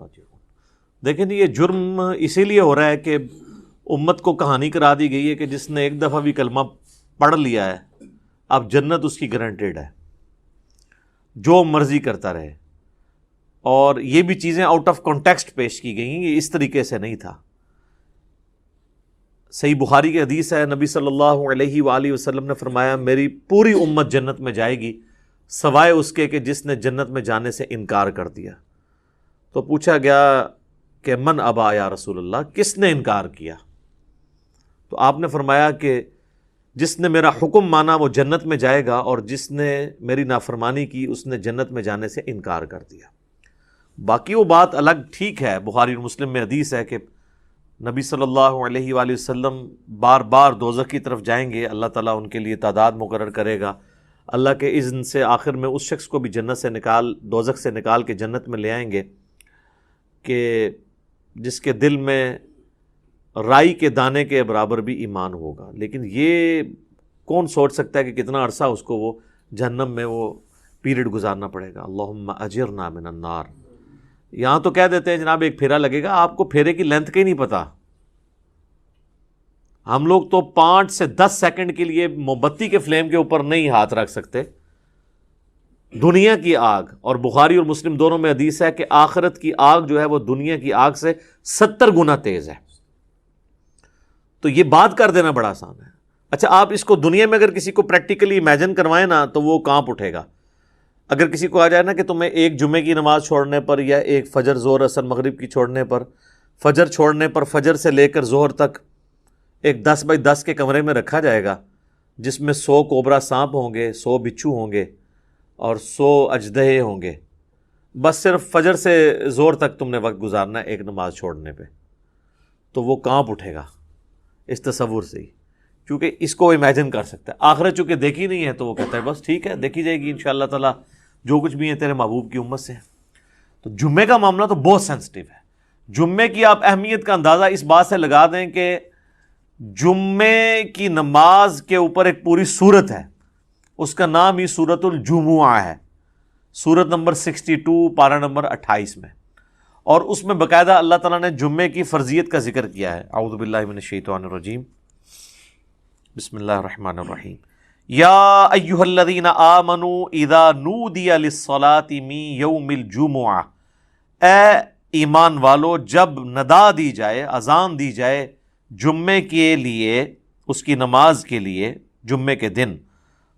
راجعون۔ دیکھیں یہ جرم اسی لیے ہو رہا ہے کہ امت کو کہانی کرا دی گئی ہے کہ جس نے ایک دفعہ بھی کلمہ پڑھ لیا ہے اب جنت اس کی گارنٹیڈ ہے، جو مرضی کرتا رہے۔ اور یہ بھی چیزیں آؤٹ آف کانٹیکسٹ پیش کی گئی ہیں، یہ اس طریقے سے نہیں تھا۔ صحیح بخاری کی حدیث ہے، نبی صلی اللہ علیہ وآلہ وسلم نے فرمایا میری پوری امت جنت میں جائے گی سوائے اس کے کہ جس نے جنت میں جانے سے انکار کر دیا۔ تو پوچھا گیا کہ من ابا یا رسول اللہ، کس نے انکار کیا؟ تو آپ نے فرمایا کہ جس نے میرا حکم مانا وہ جنت میں جائے گا، اور جس نے میری نافرمانی کی اس نے جنت میں جانے سے انکار کر دیا۔ باقی وہ بات الگ ٹھیک ہے، بخاری اور مسلم میں حدیث ہے کہ نبی صلی اللہ علیہ وآلہ وسلم بار بار دوزخ کی طرف جائیں گے، اللہ تعالیٰ ان کے لیے تعداد مقرر کرے گا، اللہ کے اذن سے آخر میں اس شخص کو بھی جنت سے دوزخ سے نکال کے جنت میں لے آئیں گے کہ جس کے دل میں رائی کے دانے کے برابر بھی ایمان ہوگا۔ لیکن یہ کون سوچ سکتا ہے کہ کتنا عرصہ اس کو وہ جہنم میں وہ پیریڈ گزارنا پڑے گا۔ اللہم اجرنا من النار۔ یہاں تو کہہ دیتے ہیں جناب ایک پھیرا لگے گا، آپ کو پھیرے کی لینتھ کا ہی نہیں پتا۔ ہم لوگ تو 5 سے 10 سیکنڈ کے لیے موم بتی کے فلیم کے اوپر نہیں ہاتھ رکھ سکتے۔ دنیا کی آگ، اور بخاری اور مسلم دونوں میں حدیث ہے کہ آخرت کی آگ جو ہے وہ دنیا کی آگ سے 70 گنا تیز ہے۔ تو یہ بات کر دینا بڑا آسان ہے۔ اچھا آپ اس کو دنیا میں اگر کسی کو پریکٹیکلی امیجن کروائیں نا تو وہ کانپ اٹھے گا۔ اگر کسی کو آ جائے نا کہ تمہیں ایک جمعے کی نماز چھوڑنے پر، یا ایک فجر ظہر اثر مغرب کی چھوڑنے پر، فجر چھوڑنے پر فجر سے لے کر ظہر تک ایک 10 بائی 10 کے کمرے میں رکھا جائے گا جس میں 100 کوبرا سانپ ہوں گے، 100 بچھو ہوں گے اور 100 اژدہے ہوں گے، بس صرف فجر سے ظہر تک تم نے وقت گزارنا ہے ایک نماز چھوڑنے پہ، تو وہ کانپ اٹھے گا اس تصور سے ہی، کیونکہ اس کو امیجن کر سکتا ہے۔ آخرت چونکہ دیکھی نہیں ہے تو وہ کہتا ہے بس ٹھیک ہے دیکھی جائے گی انشاءاللہ تعالیٰ، جو کچھ بھی ہے تیرے محبوب کی امت سے۔ تو جمعے کا معاملہ تو بہت سینسٹیو ہے۔ جمعے کی آپ اہمیت کا اندازہ اس بات سے لگا دیں کہ جمعے کی نماز کے اوپر ایک پوری سورت ہے، اس کا نام ہی سورۃ الجمعہ ہے، سورت نمبر 62 پارہ نمبر 28 میں، اور اس میں باقاعدہ اللہ تعالیٰ نے جمعے کی فرضیت کا ذکر کیا ہے۔ اعوذ باللہ من الشیطان الرجیم، بسم اللہ الرحمن الرحیم۔ یا ایہا الذین آمنوا اذا نودی للصلاۃ من یوم الجمعہ، اے ایمان والو جب ندا دی جائے، اذان دی جائے جمعے کے لیے، اس کی نماز کے لیے جمعے کے دن،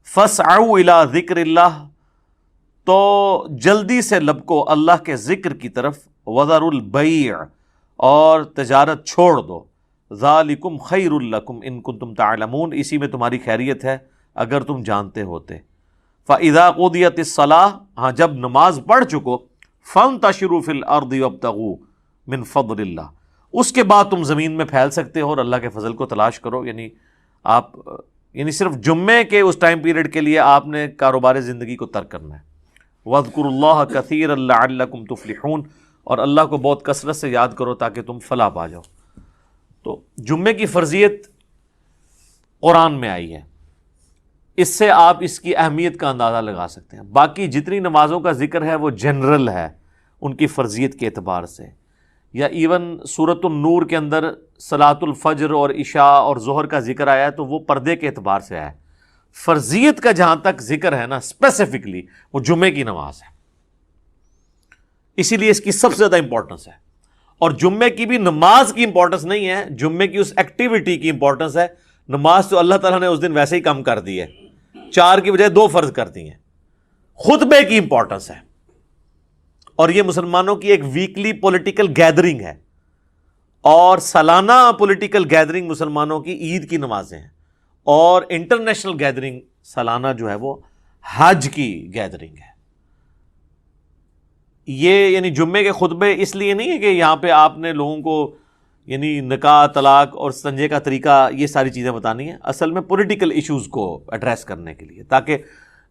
فاسعوا الی ذکر اللہ، تو جلدی سے لبکو اللہ کے ذکر کی طرف، وذروا البیع، اور تجارت چھوڑ دو، ذالکم خیر لکم ان کنتم تعلمون، اسی میں تمہاری خیریت ہے اگر تم جانتے ہوتے۔ فاذا قضیت الصلاۃ، ہاں جب نماز پڑھ چکو، فانتشروا فی الارض وابتغوا من فضل اللہ، اس کے بعد تم زمین میں پھیل سکتے ہو اور اللہ کے فضل کو تلاش کرو۔ یعنی صرف جمعے کے اس ٹائم پیریڈ کے لیے آپ نے کاروبار زندگی کو ترک کرنا ہے۔ وَاذْكُرُوا اللَّهَ كَثِيرًا لَعَلَّكُمْ تُفْلِحُونَ، اور اللہ کو بہت کثرت سے یاد کرو تاکہ تم فلاح پا جاؤ۔ تو جمعے کی فرضیت قرآن میں آئی ہے، اس سے آپ اس کی اہمیت کا اندازہ لگا سکتے ہیں۔ باقی جتنی نمازوں کا ذکر ہے وہ جنرل ہے ان کی فرضیت کے اعتبار سے، یا ایون سورۃ النور کے اندر صلاۃ الفجر اور عشاء اور ظہر کا ذکر آیا ہے تو وہ پردے کے اعتبار سے آیا ہے۔ فرضیت کا جہاں تک ذکر ہے نا اسپیسیفکلی وہ جمعے کی نماز ہے، اسی لیے اس کی سب سے زیادہ امپورٹنس ہے۔ اور جمعے کی بھی نماز کی امپورٹنس نہیں ہے، جمعے کی اس ایکٹیویٹی کی امپورٹنس ہے۔ نماز تو اللہ تعالیٰ نے اس دن ویسے ہی کم کر دی ہے، 4 کی بجائے 2 فرض کر دی ہیں۔ خطبے کی امپورٹنس ہے، اور یہ مسلمانوں کی ایک ویکلی پولیٹیکل گیدرنگ ہے، اور سالانہ پولیٹیکل گیدرنگ مسلمانوں کی عید کی نمازیں ہیں، اور انٹرنیشنل گیدرنگ سالانہ جو ہے وہ حج کی گیدرنگ ہے۔ یہ یعنی جمعے کے خطبے اس لیے نہیں ہے کہ یہاں پہ آپ نے لوگوں کو یعنی نکاح، طلاق اور استنجے کا طریقہ یہ ساری چیزیں بتانی ہیں، اصل میں پولیٹیکل ایشوز کو ایڈریس کرنے کے لیے، تاکہ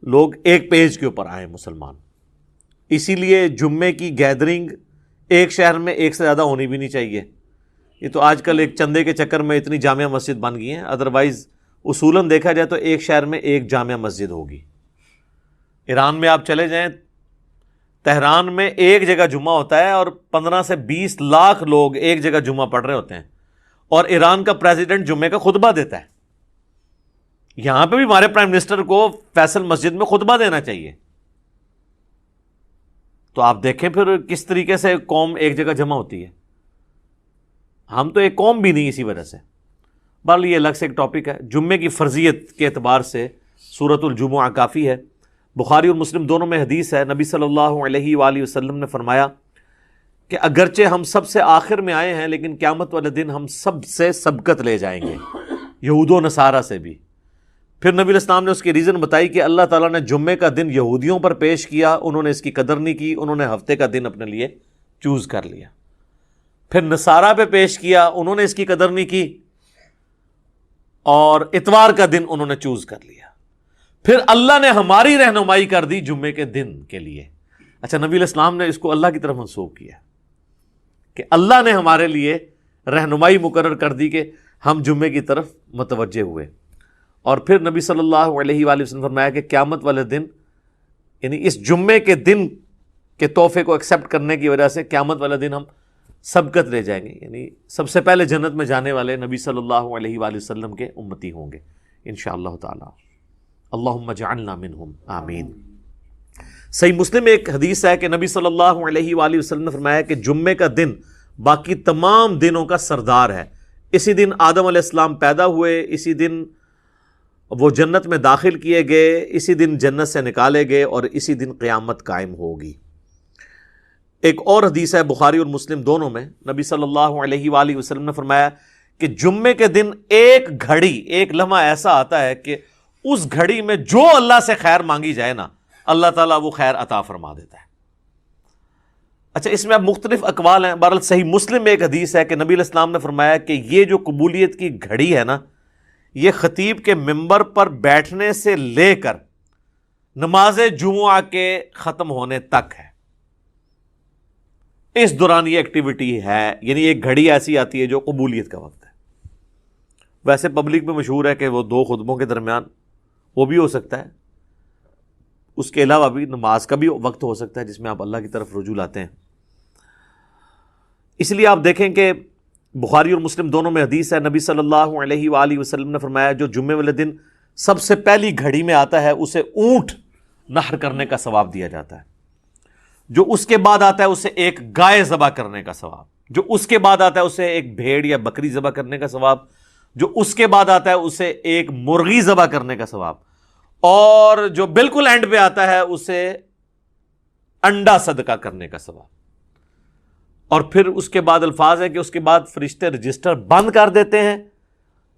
لوگ ایک پیج کے اوپر آئیں مسلمان۔ اسی لیے جمعے کی گیدرنگ ایک شہر میں ایک سے زیادہ ہونی بھی نہیں چاہیے۔ یہ تو آج کل ایک چندے کے چکر میں اتنی جامع مسجد بن گئی ہیں، ادروائز اصولاً دیکھا جائے تو ایک شہر میں ایک جامع مسجد ہوگی۔ ایران میں آپ چلے جائیں تہران میں ایک جگہ جمعہ ہوتا ہے اور 15 سے 20 لاکھ لوگ ایک جگہ جمعہ پڑھ رہے ہوتے ہیں، اور ایران کا پریزیڈنٹ جمعے کا خطبہ دیتا ہے. یہاں پہ بھی ہمارے پرائم منسٹر کو فیصل مسجد میں خطبہ دینا چاہیے. تو آپ دیکھیں پھر کس طریقے سے قوم ایک جگہ جمع ہوتی ہے. ہم تو ایک قوم بھی نہیں اسی وجہ سے. بہرحال یہ الگ سے ایک ٹاپک ہے. جمعے کی فرضیت کے اعتبار سے سورۃ الجمعہ کافی ہے. بخاری اور مسلم دونوں میں حدیث ہے، نبی صلی اللہ علیہ وآلہ وسلم نے فرمایا کہ اگرچہ ہم سب سے آخر میں آئے ہیں لیکن قیامت والے دن ہم سب سے سبقت لے جائیں گے، یہود و نصارہ سے بھی. پھر نبی علیہ السلام نے اس کی ریزن بتائی کہ اللہ تعالیٰ نے جمعے کا دن یہودیوں پر پیش کیا، انہوں نے اس کی قدر نہیں کی، انہوں نے ہفتے کا دن اپنے لیے چوز کر لیا. پھر نصارہ پہ پیش کیا، انہوں نے اس کی قدر نہیں کی اور اتوار کا دن انہوں نے چوز کر لیا. پھر اللہ نے ہماری رہنمائی کر دی جمعے کے دن کے لیے. اچھا، نبی علیہ السلام نے اس کو اللہ کی طرف منسوب کیا کہ اللہ نے ہمارے لیے رہنمائی مقرر کر دی کہ ہم جمعے کی طرف متوجہ ہوئے. اور پھر نبی صلی اللہ علیہ وآلہ وسلم نے فرمایا کہ قیامت والے دن، یعنی اس جمعے کے دن کے تحفے کو ایکسیپٹ کرنے کی وجہ سے قیامت والے دن ہم سبقت لے جائیں گے، یعنی سب سے پہلے جنت میں جانے والے نبی صلی اللہ علیہ وآلہ وسلم کے امتی ہوں گے انشاءاللہ تعالی. اللہم اجعلنا منہم آمین. صحیح مسلم میں ایک حدیث ہے کہ نبی صلی اللہ علیہ وآلہ وسلم نے فرمایا کہ جمعے کا دن باقی تمام دنوں کا سردار ہے. اسی دن آدم علیہ السلام پیدا ہوئے، اسی دن وہ جنت میں داخل کیے گئے، اسی دن جنت سے نکالے گئے، اور اسی دن قیامت قائم ہوگی. ایک اور حدیث ہے بخاری اور مسلم دونوں میں، نبی صلی اللہ علیہ وآلہ وسلم نے فرمایا کہ جمعے کے دن ایک گھڑی، ایک لمحہ ایسا آتا ہے کہ اس گھڑی میں جو اللہ سے خیر مانگی جائے نا، اللہ تعالیٰ وہ خیر عطا فرما دیتا ہے. اچھا، اس میں اب مختلف اقوال ہیں. بہرحال صحیح مسلم میں ایک حدیث ہے کہ نبی علیہ السلام نے فرمایا کہ یہ جو قبولیت کی گھڑی ہے نا، یہ خطیب کے ممبر پر بیٹھنے سے لے کر نماز جمعہ کے ختم ہونے تک ہے. اس دوران یہ ایکٹیویٹی ہے، یعنی ایک گھڑی ایسی آتی ہے جو قبولیت کا وقت ہے. ویسے پبلک میں مشہور ہے کہ وہ دو خطبوں کے درمیان وہ بھی ہو سکتا ہے، اس کے علاوہ بھی نماز کا بھی وقت ہو سکتا ہے جس میں آپ اللہ کی طرف رجوع لاتے ہیں. اس لیے آپ دیکھیں کہ بخاری اور مسلم دونوں میں حدیث ہے، نبی صلی اللہ علیہ وآلہ وسلم نے فرمایا جو جمعے والے دن سب سے پہلی گھڑی میں آتا ہے اسے اونٹ نحر کرنے کا ثواب دیا جاتا ہے. جو اس کے بعد آتا ہے اسے ایک گائے ذبح کرنے کا ثواب. جو اس کے بعد آتا ہے اسے ایک بھیڑ یا بکری ذبح کرنے کا ثواب. جو اس کے بعد آتا ہے اسے ایک مرغی ذبح کرنے کا ثواب. اور جو بالکل اینڈ پہ آتا ہے اسے انڈا صدقہ کرنے کا ثواب. اور پھر اس کے بعد الفاظ ہے کہ اس کے بعد فرشتے رجسٹر بند کر دیتے ہیں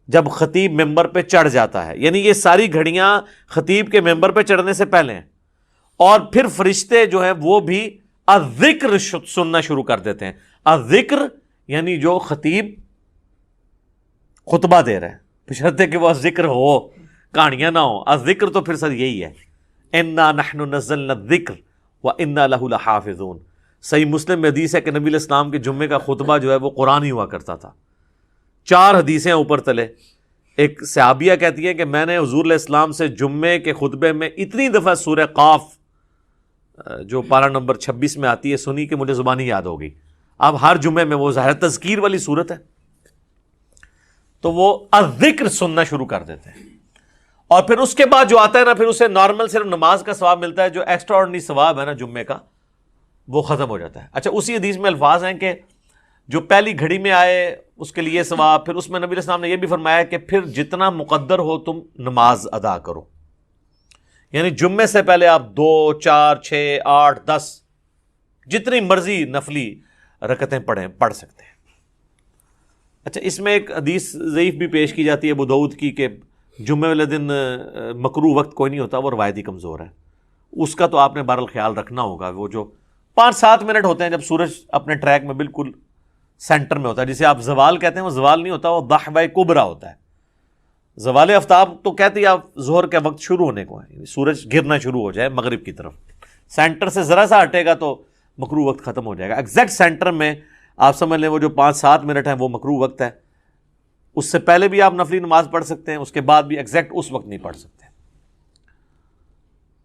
جب خطیب ممبر پہ چڑھ جاتا ہے. یعنی یہ ساری گھڑیاں خطیب کے ممبر پہ چڑھنے سے پہلے ہیں. اور پھر فرشتے جو ہیں وہ بھی الذکر سننا شروع کر دیتے ہیں. الذکر یعنی جو خطیب خطبہ دے رہے ہیں، بشرطے کہ وہ ذکر ہو، کہانیاں نہ ہو. الذکر تو پھر سر یہی ہے، انا نحن نزلنا الذکر وانا لہ لحافظون. صحیح مسلم میں حدیث ہے کہ نبی علیہ السلام کے جمعے کا خطبہ جو ہے وہ قرآن ہی ہوا کرتا تھا. 4 حدیثیں اوپر تلے. ایک صحابیہ کہتی ہے کہ میں نے حضور علیہ السلام سے جمعے کے خطبے میں اتنی دفعہ سورہ قاف جو پارہ نمبر 26 میں آتی ہے سنی کہ مجھے زبانی یاد ہو گئی. اب ہر جمعے میں وہ ظاہر تذکیر والی صورت ہے تو وہ الذکر سننا شروع کر دیتے ہیں. اور پھر اس کے بعد جو آتا ہے نا، پھر اسے نارمل صرف نماز کا ثواب ملتا ہے. جو ایکسٹرا آرڈنری ثواب ہے نا جمعے کا وہ ختم ہو جاتا ہے. اچھا، اسی حدیث میں الفاظ ہیں کہ جو پہلی گھڑی میں آئے اس کے لیے ثواب. پھر اس میں نبی علیہ السلام نے یہ بھی فرمایا کہ پھر جتنا مقدر ہو تم نماز ادا کرو. یعنی جمعے سے پہلے آپ 2 4 6 8 10 جتنی مرضی نفلی رکعتیں پڑھ سکتے ہیں. اچھا، اس میں ایک حدیث ضعیف بھی پیش کی جاتی ہے ابو داؤد کی کہ جمعے والے دن مکروہ وقت کوئی نہیں ہوتا، وہ روایتی کمزور ہے. اس کا تو آپ نے بہرحال خیال رکھنا ہوگا. وہ جو 5-7 منٹ ہوتے ہیں جب سورج اپنے ٹریک میں بالکل سینٹر میں ہوتا ہے، جسے آپ زوال کہتے ہیں، وہ زوال نہیں ہوتا، وہ ضحوہ کبریٰ ہوتا ہے. زوال آفتاب تو کہتے ہیں آپ ظہر کا وقت شروع ہونے کو ہے، سورج گرنا شروع ہو جائے مغرب کی طرف. سینٹر سے ذرا سا ہٹے گا تو مکروہ وقت ختم ہو جائے گا. ایگزیکٹ سینٹر میں آپ سمجھ لیں وہ جو 5-7 منٹ ہیں وہ مکروہ وقت ہے. اس سے پہلے بھی آپ نفلی نماز پڑھ سکتے ہیں، اس کے بعد بھی ایگزیکٹ اس وقت نہیں پڑھ سکتے.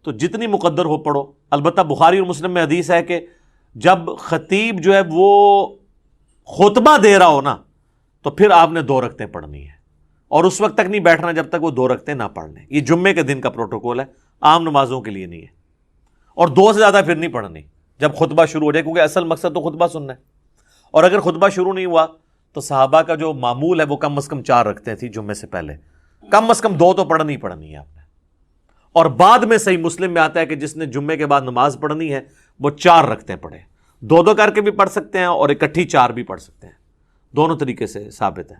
تو جتنی مقدر ہو پڑھو. البتہ بخاری اور مسلم میں حدیث ہے کہ جب خطیب جو ہے وہ خطبہ دے رہا ہو نا تو پھر آپ نے 2 رکعتیں پڑھنی ہے، اور اس وقت تک نہیں بیٹھنا جب تک وہ 2 رکعتیں نہ پڑھ لیں. یہ جمعے کے دن کا پروٹوکول ہے، عام نمازوں کے لیے نہیں ہے. اور 2 سے زیادہ پھر نہیں پڑھنی جب خطبہ شروع ہو جائے، کیونکہ اصل مقصد تو خطبہ سننا ہے. اور اگر خطبہ شروع نہیں ہوا تو صحابہ کا جو معمول ہے وہ کم از کم 4 رکھتے تھی جمعے سے پہلے، کم از کم 2 تو پڑھنی ہی پڑھنی ہے آپ نے. اور بعد میں صحیح مسلم میں آتا ہے کہ جس نے جمعے کے بعد نماز پڑھنی ہے وہ 4 رکعتیں پڑھے. 2 کر کے بھی پڑھ سکتے ہیں اور اکٹھی 4 بھی پڑھ سکتے ہیں، دونوں طریقے سے ثابت ہے.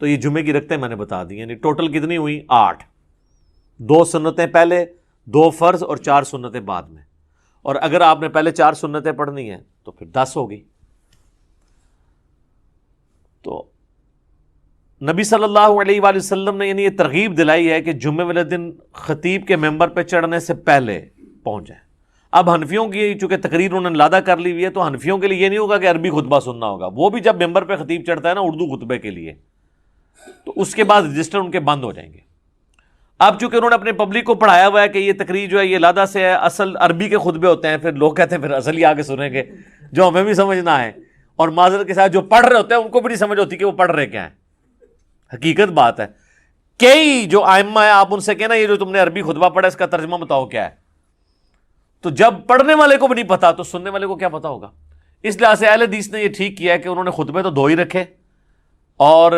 تو یہ جمعے کی رکعتیں میں نے بتا دی، یعنی ٹوٹل کتنی ہوئی؟ 8. 2 سنتیں پہلے، 2 فرض اور 4 سنتیں بعد میں. اور اگر آپ نے پہلے 4 سنتیں پڑھنی ہیں تو پھر 10 ہوگی. تو نبی صلی اللہ علیہ وآلہ وسلم نے یعنی یہ ترغیب دلائی ہے کہ جمعے والے دن خطیب کے ممبر پہ چڑھنے سے پہلے پہنچ جائیں. اب حنفیوں کی چونکہ تقریر انہوں نے لادہ کر لی ہوئی ہے تو حنفیوں کے لیے یہ نہیں ہوگا کہ عربی خطبہ سننا ہوگا. وہ بھی جب ممبر پہ خطیب چڑھتا ہے نا اردو خطبے کے لیے، تو اس کے بعد رجسٹر ان کے بند ہو جائیں گے. اب چونکہ انہوں نے اپنے پبلک کو پڑھایا ہوا ہے کہ یہ تقریر جو ہے یہ لادہ سے ہے، اصل عربی کے خطبے ہوتے ہیں، پھر لوگ کہتے ہیں پھر اصل ہی آگے سنیں گے جو ہمیں بھی سمجھ نہ آئے. اور معذرت کے ساتھ جو پڑھ رہے ہوتے ہیں ان کو بھی نہیں سمجھ ہوتی کہ وہ پڑھ رہے کیا ہیں. حقیقت بات ہے، کئی جو ائمہ ہیں آپ ان سے کہنا یہ جو تم نے عربی خطبہ پڑھا اس کا ترجمہ بتاؤ کیا ہے. تو جب پڑھنے والے کو بھی نہیں پتا تو سننے والے کو کیا پتا ہوگا. اس لحاظ سے اہل حدیث نے یہ ٹھیک کیا ہے کہ انہوں نے خطبے تو 2 ہی رکھے اور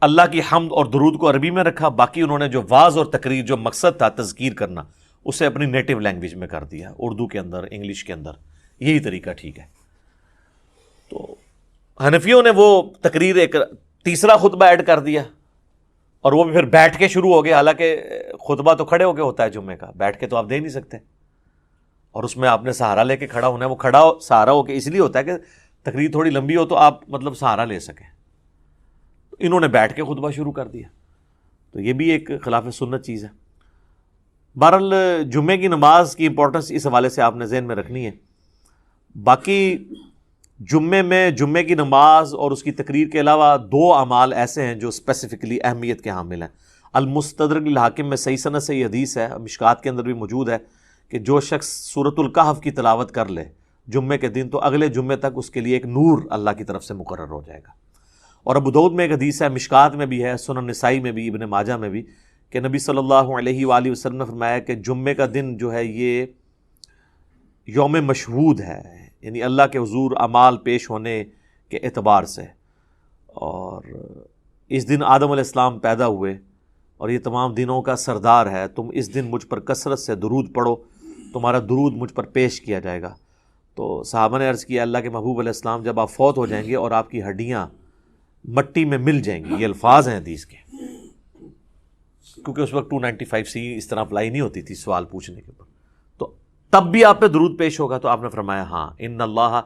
اللہ کی حمد اور درود کو عربی میں رکھا، باقی انہوں نے جو واعظ اور تقریر جو مقصد تھا تذکیر کرنا اسے اپنی نیٹو لینگویج میں کر دیا، اردو کے اندر، انگلش کے اندر. یہی طریقہ ٹھیک ہے. تو حنفیوں نے وہ تقریر ایک تیسرا خطبہ ایڈ کر دیا اور وہ بھی پھر بیٹھ کے شروع ہو گیا. حالانکہ خطبہ تو کھڑے ہو کے ہوتا ہے جمعے کا، بیٹھ کے تو آپ دے نہیں سکتے. اور اس میں آپ نے سہارا لے کے کھڑا ہونا ہے. وہ کھڑا سہارا ہو کے اس لیے ہوتا ہے کہ تقریر تھوڑی لمبی ہو تو آپ مطلب سہارا لے سکیں. انہوں نے بیٹھ کے خطبہ شروع کر دیا، تو یہ بھی ایک خلاف سنت چیز ہے. بہرحال جمعے کی نماز کی امپورٹنس اس حوالے سے آپ نے ذہن میں رکھنی ہے. باقی جمعے میں جمعے کی نماز اور اس کی تقریر کے علاوہ 2 اعمال ایسے ہیں جو اسپیسیفکلی اہمیت کے حامل ہیں. المستدرک للحاکم میں صحیح سند سے یہ حدیث ہے، مشکات کے اندر بھی موجود ہے، کہ جو شخص سورۃ الکہف کی تلاوت کر لے جمعے کے دن تو اگلے جمعے تک اس کے لیے ایک نور اللہ کی طرف سے مقرر ہو جائے گا. اور ابو داؤد میں ایک حدیث ہے، مشکات میں بھی ہے، سنن نسائی میں بھی، ابن ماجہ میں بھی، کہ نبی صلی اللہ علیہ وآلہ وسلم نے فرمایا کہ جمعے کا دن جو ہے یہ یوم مشہود ہے، یعنی اللہ کے حضور اعمال پیش ہونے کے اعتبار سے. اور اس دن آدم علیہ السلام پیدا ہوئے اور یہ تمام دنوں کا سردار ہے. تم اس دن مجھ پر کثرت سے درود پڑھو، تمہارا درود مجھ پر پیش کیا جائے گا. تو صحابہ نے عرض کیا اللہ کے محبوب علیہ السلام جب آپ فوت ہو جائیں گے اور آپ کی ہڈیاں مٹی میں مل جائیں گی، یہ الفاظ ہیں حدیث کے، کیونکہ اس وقت 295 سی اس طرح اپلائی نہیں ہوتی تھی سوال پوچھنے کے اوپر، تو تب بھی آپ پہ درود پیش ہوگا. تو آپ نے فرمایا ہاں، ان اللہ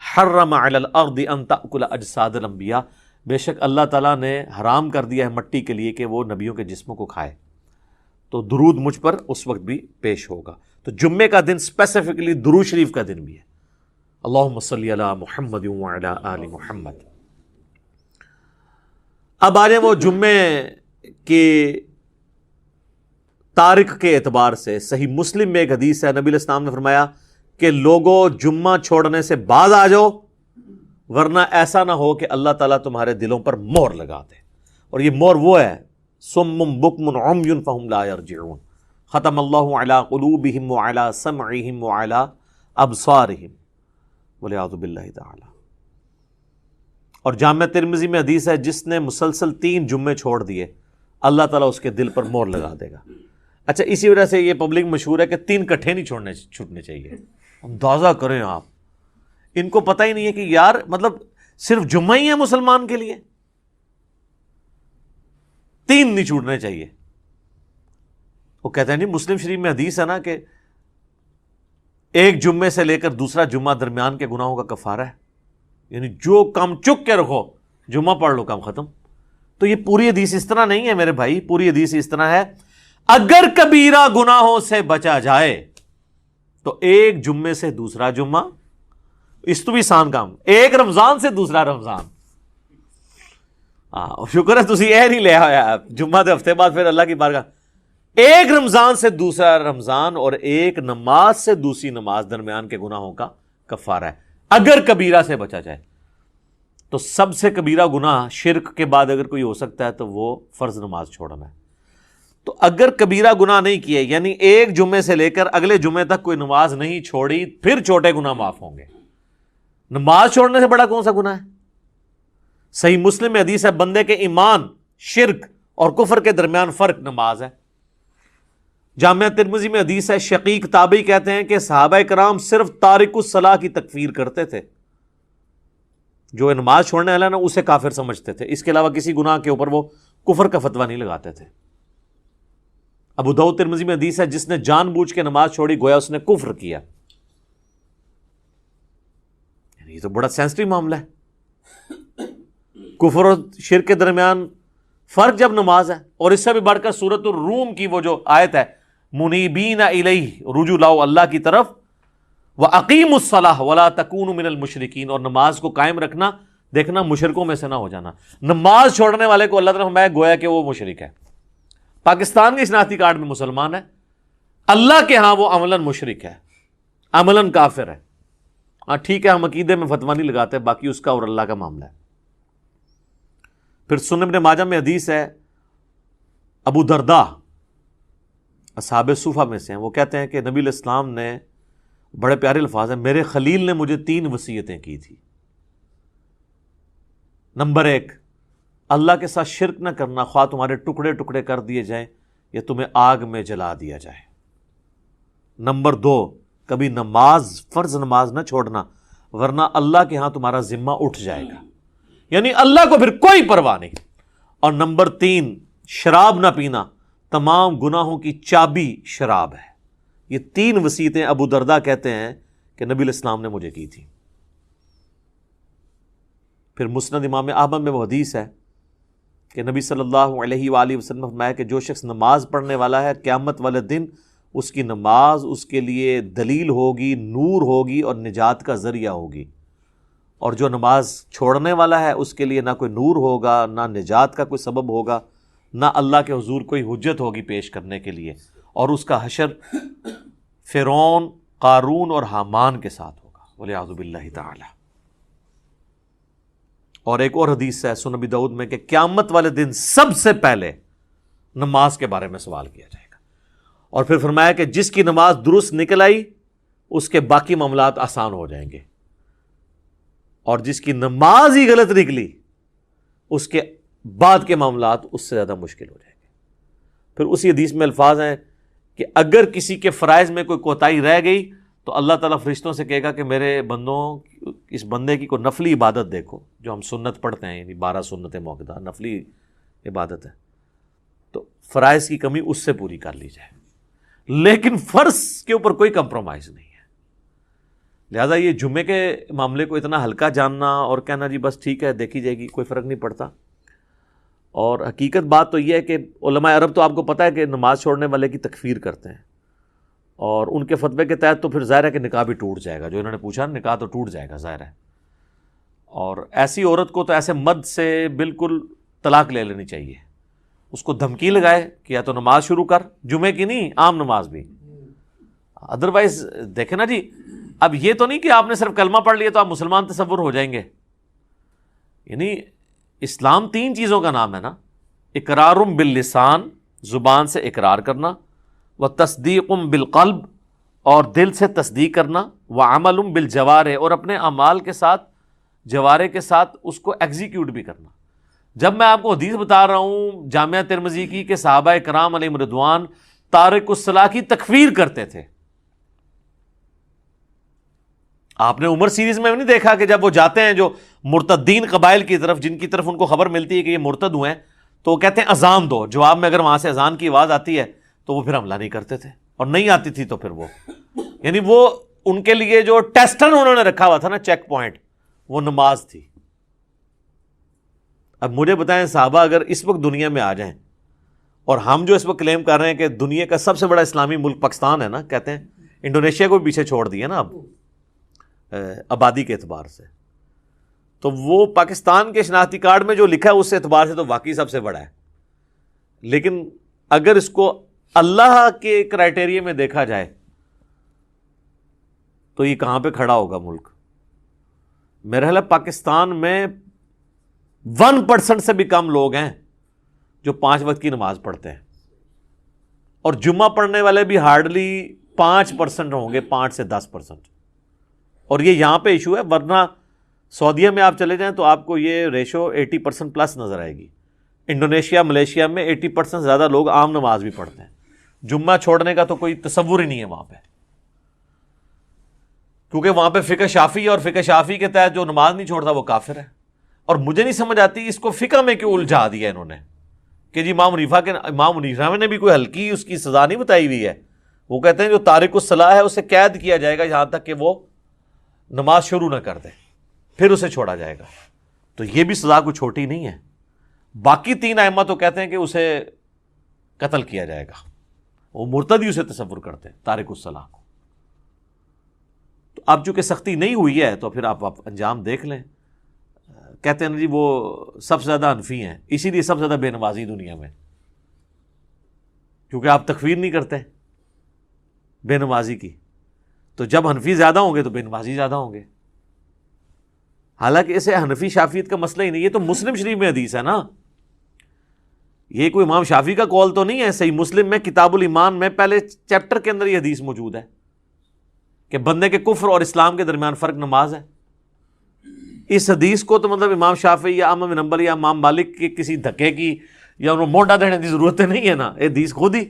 حرم علی الارض ان تأکل اجساد الانبیاء، بے شک اللہ تعالیٰ نے حرام کر دیا ہے مٹی کے لیے کہ وہ نبیوں کے جسموں کو کھائے. تو درود مجھ پر اس وقت بھی پیش ہوگا. تو جمعے کا دن اسپیسیفکلی درود شریف کا دن بھی ہے. اللہم صلی علی محمد وعلی آل محمد. اب آ جائیں وہ جمعے کے تاریخ کے اعتبار سے. صحیح مسلم میں ایک حدیث ہے، نبی علیہ السلام نے فرمایا کہ لوگوں جمعہ چھوڑنے سے بعد آ جاؤ ورنہ ایسا نہ ہو کہ اللہ تعالیٰ تمہارے دلوں پر مہر لگا دے. اور یہ مہر وہ ہے صم بکم عمی فہم لا یرجعون، ختم اللہ علی قلوبہم وعلی سمعہم وعلی ابصارہم والعیاذ باللہ تعالی. اور جامع ترمذی میں حدیث ہے جس نے مسلسل 3 جمعے چھوڑ دیے اللہ تعالیٰ اس کے دل پر مہر لگا دے گا. اچھا، اسی وجہ سے یہ پبلک مشہور ہے کہ 3 کٹھے نہیں چھوٹنے چاہیے. اندازہ کریں آپ، ان کو پتہ ہی نہیں ہے کہ یار مطلب صرف جمعہ ہی ہے مسلمان کے لیے، 3 نہیں چھوٹنے چاہیے. وہ کہتے ہیں نہیں، مسلم شریف میں حدیث ہے نا کہ ایک جمعے سے لے کر دوسرا جمعہ درمیان کے گناہوں کا کفارہ ہے. یعنی جو کام چک کے رکھو جمعہ پڑھ لو، کام ختم. تو یہ پوری حدیث اس طرح نہیں ہے میرے بھائی، پوری حدیث اس طرح ہے اگر کبیرہ گناہوں سے بچا جائے تو ایک جمعے سے دوسرا جمعہ، اس تو بھی آسان کام، ایک رمضان سے دوسرا رمضان. شکر ہے تسی یہ نہیں لیا ہوا جمعہ دے ہفتے بعد پھر اللہ کی بارگاہ ایک رمضان سے دوسرا رمضان اور ایک نماز سے دوسری نماز درمیان کے گناہوں کا کفارہ ہے اگر کبیرہ سے بچا جائے. تو سب سے کبیرہ گناہ شرک کے بعد اگر کوئی ہو سکتا ہے تو وہ فرض نماز چھوڑنا ہے. تو اگر کبیرہ گناہ نہیں کیے یعنی ایک جمعے سے لے کر اگلے جمعے تک کوئی نماز نہیں چھوڑی پھر چھوٹے گناہ معاف ہوں گے. نماز چھوڑنے سے بڑا کون سا گناہ ہے؟ صحیح مسلم میں حدیث ہے بندے کے ایمان، شرک اور کفر کے درمیان فرق نماز ہے. جامعہ ترمذی میں حدیث ہے شقیق تابعی کہتے ہیں کہ صحابہ کرام صرف تارک الصلاح کی تکفیر کرتے تھے، جو نماز چھوڑنے والا نا اسے کافر سمجھتے تھے، اس کے علاوہ کسی گناہ کے اوپر وہ کفر کا فتویٰ نہیں لگاتے تھے. ابو داؤد ترمذی میں حدیث ہے جس نے جان بوجھ کے نماز چھوڑی گویا اس نے کفر کیا. یہ تو بڑا سینسٹیو معاملہ ہے. کفر اور شرک کے درمیان فرق جب نماز ہے. اور اس سے بھی بڑھ کر سورۃ الروم کی وہ جو آیت ہے منیبین الیہ، رجوع لاؤ اللہ کی طرف، وَأَقِیمُوا الصَّلَاةَ وَلَا تَکُونُوا مِنَ الْمُشْرِکِینَ، اور نماز کو قائم رکھنا، دیکھنا مشرکوں میں سے نہ ہو جانا. نماز چھوڑنے والے کو اللہ تعالیٰ نے فرمایا گویا کہ وہ مشرک ہے. پاکستان کے شناختی کارڈ میں مسلمان ہے، اللہ کے ہاں وہ عملاً مشرک ہے، عملاً کافر ہے. ہاں ٹھیک ہے، ہم عقیدے میں فتویٰ نہیں لگاتے، باقی اس کا اور اللہ کا معاملہ ہے. پھر سنن ابن ماجہ میں حدیث ہے ابو درداء اصحاب صوفہ میں سے ہیں، وہ کہتے ہیں کہ نبی علیہ السلام نے، بڑے پیارے الفاظ ہیں، میرے خلیل نے مجھے 3 وصیتیں کی تھی. نمبر 1، اللہ کے ساتھ شرک نہ کرنا، خواہ تمہارے ٹکڑے ٹکڑے کر دیے جائیں یا تمہیں آگ میں جلا دیا جائے. نمبر 2، کبھی نماز، فرض نماز نہ چھوڑنا ورنہ اللہ کے ہاں تمہارا ذمہ اٹھ جائے گا، یعنی اللہ کو پھر کوئی پرواہ نہیں. اور نمبر 3، شراب نہ پینا، تمام گناہوں کی چابی شراب ہے. یہ 3 وصیتیں ابو درداء کہتے ہیں کہ نبی علیہ السلام نے مجھے کی تھی. پھر مسند امام احمد میں وہ حدیث ہے کہ نبی صلی اللہ علیہ وآلہ وسلم فرمایا کہ جو شخص نماز پڑھنے والا ہے قیامت والے دن اس کی نماز اس کے لیے دلیل ہوگی، نور ہوگی اور نجات کا ذریعہ ہوگی. اور جو نماز چھوڑنے والا ہے اس کے لیے نہ کوئی نور ہوگا، نہ نجات کا کوئی سبب ہوگا، نہ اللہ کے حضور کوئی حجت ہوگی پیش کرنے کے لیے. اور اس کا حشر فرعون، قارون اور حامان کے ساتھ ہوگا، والعیاذ باللہ تعالی. اور ایک اور حدیث ہے سنن ابی داؤد میں کہ قیامت والے دن سب سے پہلے نماز کے بارے میں سوال کیا جائے گا. اور پھر فرمایا کہ جس کی نماز درست نکل آئی اس کے باقی معاملات آسان ہو جائیں گے، اور جس کی نماز ہی غلط نکلی اس کے بعد کے معاملات اس سے زیادہ مشکل ہو جائیں گے. پھر اسی حدیث میں الفاظ ہیں کہ اگر کسی کے فرائض میں کوئی کوتاہی رہ گئی تو اللہ تعالیٰ فرشتوں سے کہے گا کہ میرے بندوں، اس بندے کی کوئی نفلی عبادت دیکھو، جو ہم سنت پڑھتے ہیں، یعنی 12 سنت موقدہ نفلی عبادت ہے، تو فرائض کی کمی اس سے پوری کر لی جائے. لیکن فرض کے اوپر کوئی کمپرومائز نہیں ہے. لہٰذا یہ جمعے کے معاملے کو اتنا ہلکا جاننا اور کہنا جی بس ٹھیک ہے دیکھی جائے گی، کوئی فرق نہیں پڑتا. اور حقیقت بات تو یہ ہے کہ علماء عرب تو آپ کو پتہ ہے کہ نماز چھوڑنے والے کی تکفیر کرتے ہیں، اور ان کے فتوے کے تحت تو پھر ظاہر ہے کہ نکاح بھی ٹوٹ جائے گا. جو انہوں نے پوچھا نکاح تو ٹوٹ جائے گا ظاہر ہے. اور ایسی عورت کو تو ایسے مد سے بالکل طلاق لے لینی چاہیے. اس کو دھمکی لگائے کہ یا تو نماز شروع کر، جمعے کی نہیں عام نماز بھی، ادروائز دیکھیں نا جی. اب یہ تو نہیں کہ آپ نے صرف کلمہ پڑھ لیا تو آپ مسلمان تصور ہو جائیں گے. یعنی اسلام 3 چیزوں کا نام ہے نا، اقرار باللسان، زبان سے اقرار کرنا، وتصدیق بالقلب، اور دل سے تصدیق کرنا، وعمل بالجوارح، اور اپنے اعمال کے ساتھ، جوارح کے ساتھ اس کو ایگزیکیوٹ بھی کرنا. جب میں آپ کو حدیث بتا رہا ہوں جامعہ ترمذی کی کہ صحابہ کرام علیہم رضوان تارک الصلاح کی تکفیر کرتے تھے. آپ نے عمر سیریز میں نہیں دیکھا کہ جب وہ جاتے ہیں جو مرتدین قبائل کی طرف، جن کی طرف ان کو خبر ملتی ہے کہ یہ مرتد ہوئے ہیں، تو وہ کہتے ہیں اذان دو. جواب میں اگر وہاں سے اذان کی آواز آتی ہے تو وہ پھر حملہ نہیں کرتے تھے، اور نہیں آتی تھی تو پھر وہ یعنی وہ ان کے لیے جو ٹیسٹر انہوں نے رکھا ہوا تھا نا، چیک پوائنٹ، وہ نماز تھی. اب مجھے بتائیں صحابہ اگر اس وقت دنیا میں آ جائیں، اور ہم جو اس وقت کلیم کر رہے ہیں کہ دنیا کا سب سے بڑا اسلامی ملک پاکستان ہے نا، کہتے ہیں انڈونیشیا کو بھی پیچھے چھوڑ دیا نا اب آبادی کے اعتبار سے، تو وہ پاکستان کے شناختی کارڈ میں جو لکھا ہے اس اعتبار سے تو واقعی سب سے بڑا ہے. لیکن اگر اس کو اللہ کے کرائٹیریا میں دیکھا جائے تو یہ کہاں پہ کھڑا ہوگا ملک؟ میرا خیال ہے پاکستان میں 1% سے بھی کم لوگ ہیں جو 5 وقت کی نماز پڑھتے ہیں، اور جمعہ پڑھنے والے بھی ہارڈلی 5% ہوں گے، 5 سے 10%. اور یہ یہاں پہ ایشو ہے، ورنہ سعودیہ میں آپ چلے جائیں تو آپ کو یہ ریشو 80% پلس نظر آئے گی. انڈونیشیا، ملیشیا میں 80% زیادہ لوگ عام نماز بھی پڑھتے ہیں. جمعہ چھوڑنے کا تو کوئی تصور ہی نہیں ہے وہاں پہ، کیونکہ وہاں پہ فقہ شافعی، اور فقہ شافعی کے تحت جو نماز نہیں چھوڑتا وہ کافر ہے. اور مجھے نہیں سمجھ آتی اس کو فقہ میں کیوں الجھا دیا انہوں نے کہ جی امام حنیفہ نے بھی کوئی ہلکی اس کی سزا نہیں بتائی ہوئی ہے. وہ کہتے ہیں جو تارک الصلاۃ ہے اسے قید کیا جائے گا یہاں تک کہ وہ نماز شروع نہ کر دے، پھر اسے چھوڑا جائے گا. تو یہ بھی سزا کوئی چھوٹی نہیں ہے. باقی 3 ائمہ تو کہتے ہیں کہ اسے قتل کیا جائے گا، وہ مرتدی اسے تصور کرتے ہیں تارک الصلاۃ کو. تو اب چونکہ سختی نہیں ہوئی ہے تو پھر آپ انجام دیکھ لیں. کہتے ہیں جی وہ سب سے زیادہ حنفی ہیں، اسی لیے سب سے زیادہ بے نمازی دنیا میں، کیونکہ آپ تکفیر نہیں کرتے بے نمازی کی. تو جب حنفی زیادہ ہوں گے تو بے نمازی زیادہ ہوں گے. حالانکہ اسے حنفی شافعیت کا مسئلہ ہی نہیں، یہ تو مسلم شریف میں حدیث ہے نا، یہ کوئی امام شافعی کا قول تو نہیں ہے. صحیح مسلم میں کتاب الایمان میں پہلے چیپٹر کے اندر یہ حدیث موجود ہے کہ بندے کے کفر اور اسلام کے درمیان فرق نماز ہے. اس حدیث کو تو مطلب امام شافعی یا احمد بن حنبل یا امام مالک کے کسی دھکے کی یا انہوں مونڈا دینے کی ضرورت نہیں ہے نا، یہ حدیث خود ہی.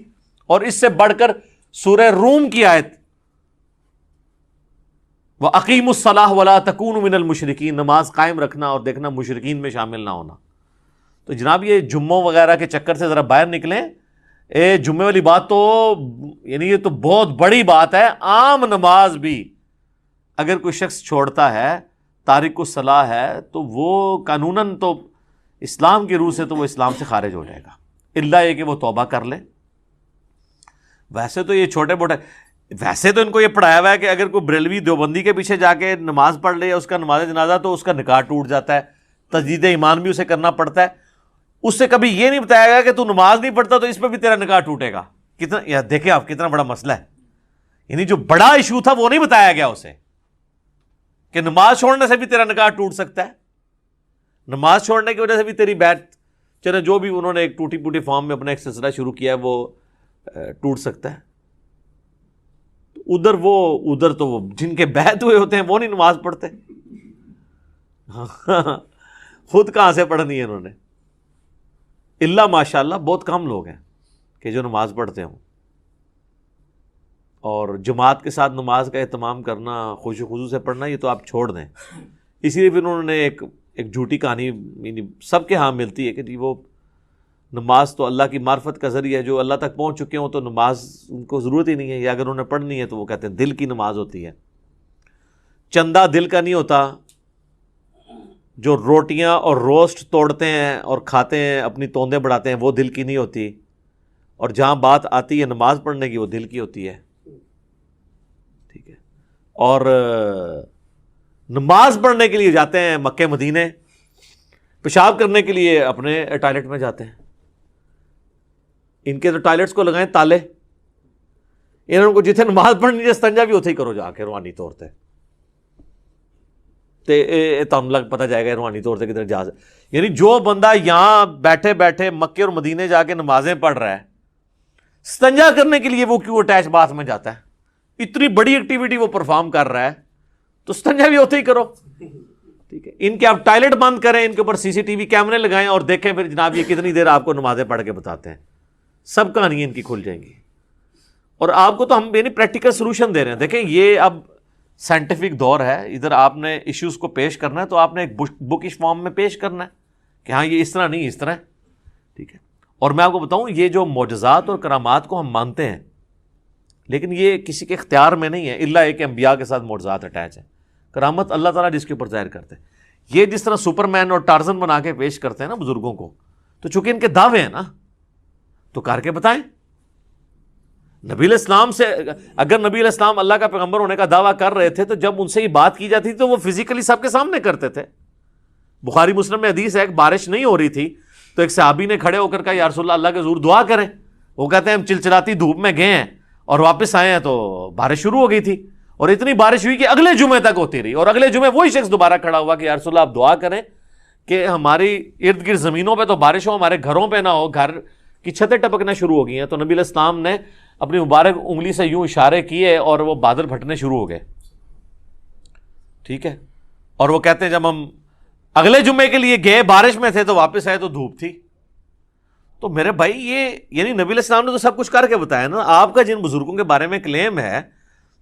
اور اس سے بڑھ کر سورہ روم کی آیت وَأَقِیمُوا الصَّلَاةَ وَلَا تَکُونُوا مِنَ الْمُشْرِکِینَ، نماز قائم رکھنا اور دیکھنا مشرکین میں شامل نہ ہونا. تو جناب یہ جمعوں وغیرہ کے چکر سے ذرا باہر نکلیں. جمعے والی بات تو یعنی یہ تو بہت بڑی بات ہے. عام نماز بھی اگر کوئی شخص چھوڑتا ہے، تارک الصلاۃ ہے، تو وہ قانوناً تو اسلام کی روح سے تو وہ اسلام سے خارج ہو جائے گا، الا یہ کہ وہ توبہ کر لے. ویسے تو یہ چھوٹے موٹے، ویسے تو ان کو یہ پڑھایا ہوا ہے کہ اگر کوئی بریلوی دیوبندی کے پیچھے جا کے نماز پڑھ لے یا اس کا نماز جنازہ تو اس کا نکاح ٹوٹ جاتا ہے، تجدید ایمان بھی اسے کرنا پڑتا ہے. اس سے کبھی یہ نہیں بتایا گیا کہ تو نماز نہیں پڑھتا تو اس پہ بھی تیرا نکاح ٹوٹے گا. کتنا یا دیکھیں آپ کتنا بڑا مسئلہ ہے. یعنی جو بڑا ایشو تھا وہ نہیں بتایا گیا اسے کہ نماز چھوڑنے سے بھی تیرا نکاح ٹوٹ سکتا ہے، نماز چھوڑنے کی وجہ سے بھی تیری بیعت، چلے جو بھی انہوں نے ایک ٹوٹی پوٹی فارم میں اپنا ایک سلسلہ شروع کیا ہے وہ ٹوٹ سکتا ہے. ادھر تو وہ جن کے بیعت ہوئے ہوتے ہیں وہ نہیں نماز پڑھتے. خود کہاں سے پڑھنی ہے انہوں نے؟ اللہ ماشاء اللہ بہت کم لوگ ہیں کہ جو نماز پڑھتے ہوں. اور جماعت کے ساتھ نماز کا اہتمام کرنا، خوشو خضوع سے پڑھنا، یہ تو آپ چھوڑ دیں. اسی لیے پھر انہوں نے ایک جھوٹی کہانی یعنی سب کے ہاں ملتی ہے کہ جی وہ نماز تو اللہ کی معرفت کا ذریعہ ہے، جو اللہ تک پہنچ چکے ہوں تو نماز ان کو ضرورت ہی نہیں ہے، یا اگر انہوں نے پڑھنی ہے تو وہ کہتے ہیں دل کی نماز ہوتی ہے. چندہ دل کا نہیں ہوتا. جو روٹیاں اور روسٹ توڑتے ہیں اور کھاتے ہیں، اپنی توندیں بڑھاتے ہیں، وہ دل کی نہیں ہوتی. اور جہاں بات آتی ہے نماز پڑھنے کی وہ دل کی ہوتی ہے. ٹھیک ہے. اور نماز پڑھنے کے لیے جاتے ہیں مکے مدینے، پیشاب کرنے کے لیے اپنے ٹوائلٹ میں جاتے ہیں. ان کے تو ٹوائلٹس کو لگائیں تالے. انہوں کو جتنے نماز پڑھنی ہے استنجا بھی اتنے ہی کرو جا کے روحانی طور پہ. تم لگ پتہ جائے گا روحانی طور سے کدھر جا. یعنی جو بندہ یہاں بیٹھے بیٹھے مکے اور مدینے جا کے نمازیں پڑھ رہا ہے، استنجا کرنے کے لیے وہ کیوں اٹیچ باتھ میں جاتا ہے؟ اتنی بڑی ایکٹیویٹی وہ پرفارم کر رہا ہے تو استنجا بھی ہوتے ہی کرو. ٹھیک ہے. ان کے آپ ٹوائلٹ بند کریں، ان کے اوپر CCTV کیمرے لگائیں اور دیکھیں پھر جناب یہ کتنی دیر آپ کو نمازیں پڑھ کے بتاتے ہیں. سب کہانیاں ان کی کھل جائیں گی. اور آپ کو تو ہم یعنی پریکٹیکل سولوشن دے رہے ہیں. دیکھیں یہ اب سائنٹیفک دور ہے، ادھر آپ نے ایشوز کو پیش کرنا ہے تو آپ نے ایک بکش فارم میں پیش کرنا ہے کہ ہاں یہ اس طرح نہیں اس طرح. ٹھیک ہے. اور میں آپ کو بتاؤں یہ جو معجزات اور کرامات کو ہم مانتے ہیں لیکن یہ کسی کے اختیار میں نہیں ہے، الا ایک انبیاء کے ساتھ معجزات اٹیچ ہیں. کرامت اللہ تعالیٰ جس کے اوپر ظاہر کرتے ہیں. یہ جس طرح سپر مین اور ٹارزن بنا کے پیش کرتے ہیں نا بزرگوں کو، تو چونکہ ان کے دعوے ہیں نا تو کر کے بتائیں. نبی علیہ السلام سے اگر نبی علیہ السلام اللہ کا پیغمبر ہونے کا دعویٰ کر رہے تھے تو جب ان سے یہ بات کی جاتی تھی تو وہ فزیکلی سب کے سامنے کرتے تھے. بخاری مسلم میں حدیث ہے، ایک بارش نہیں ہو رہی تھی تو ایک صحابی نے کھڑے ہو کر کہا یا رسول اللہ کے حضور دعا کریں. وہ کہتے ہیں ہم چلچلاتی دھوپ میں گئے ہیں اور واپس آئے ہیں تو بارش شروع ہو گئی تھی، اور اتنی بارش ہوئی کہ اگلے جمعے تک ہوتی رہی، اور اگلے جمعے وہی شخص دوبارہ کھڑا ہوا کہ یا رسول اللہ آپ دعا کریں کہ ہماری ارد گرد زمینوں پہ تو بارش ہو، ہمارے گھروں پہ نہ ہو، گھر کی چھتیں ٹپکنا شروع ہو گئی ہیں۔ تو نبی علیہ السلام نے اپنی مبارک انگلی سے یوں اشارے کیے اور وہ بادل پھٹنے شروع ہو گئے، ٹھیک ہے۔ اور وہ کہتے ہیں جب ہم اگلے جمعے کے لیے گئے بارش میں تھے تو واپس آئے تو دھوپ تھی۔ تو میرے بھائی یہ یعنی نبی علیہ السلام نے تو سب کچھ کر کے بتایا نا۔ آپ کا جن بزرگوں کے بارے میں کلیم ہے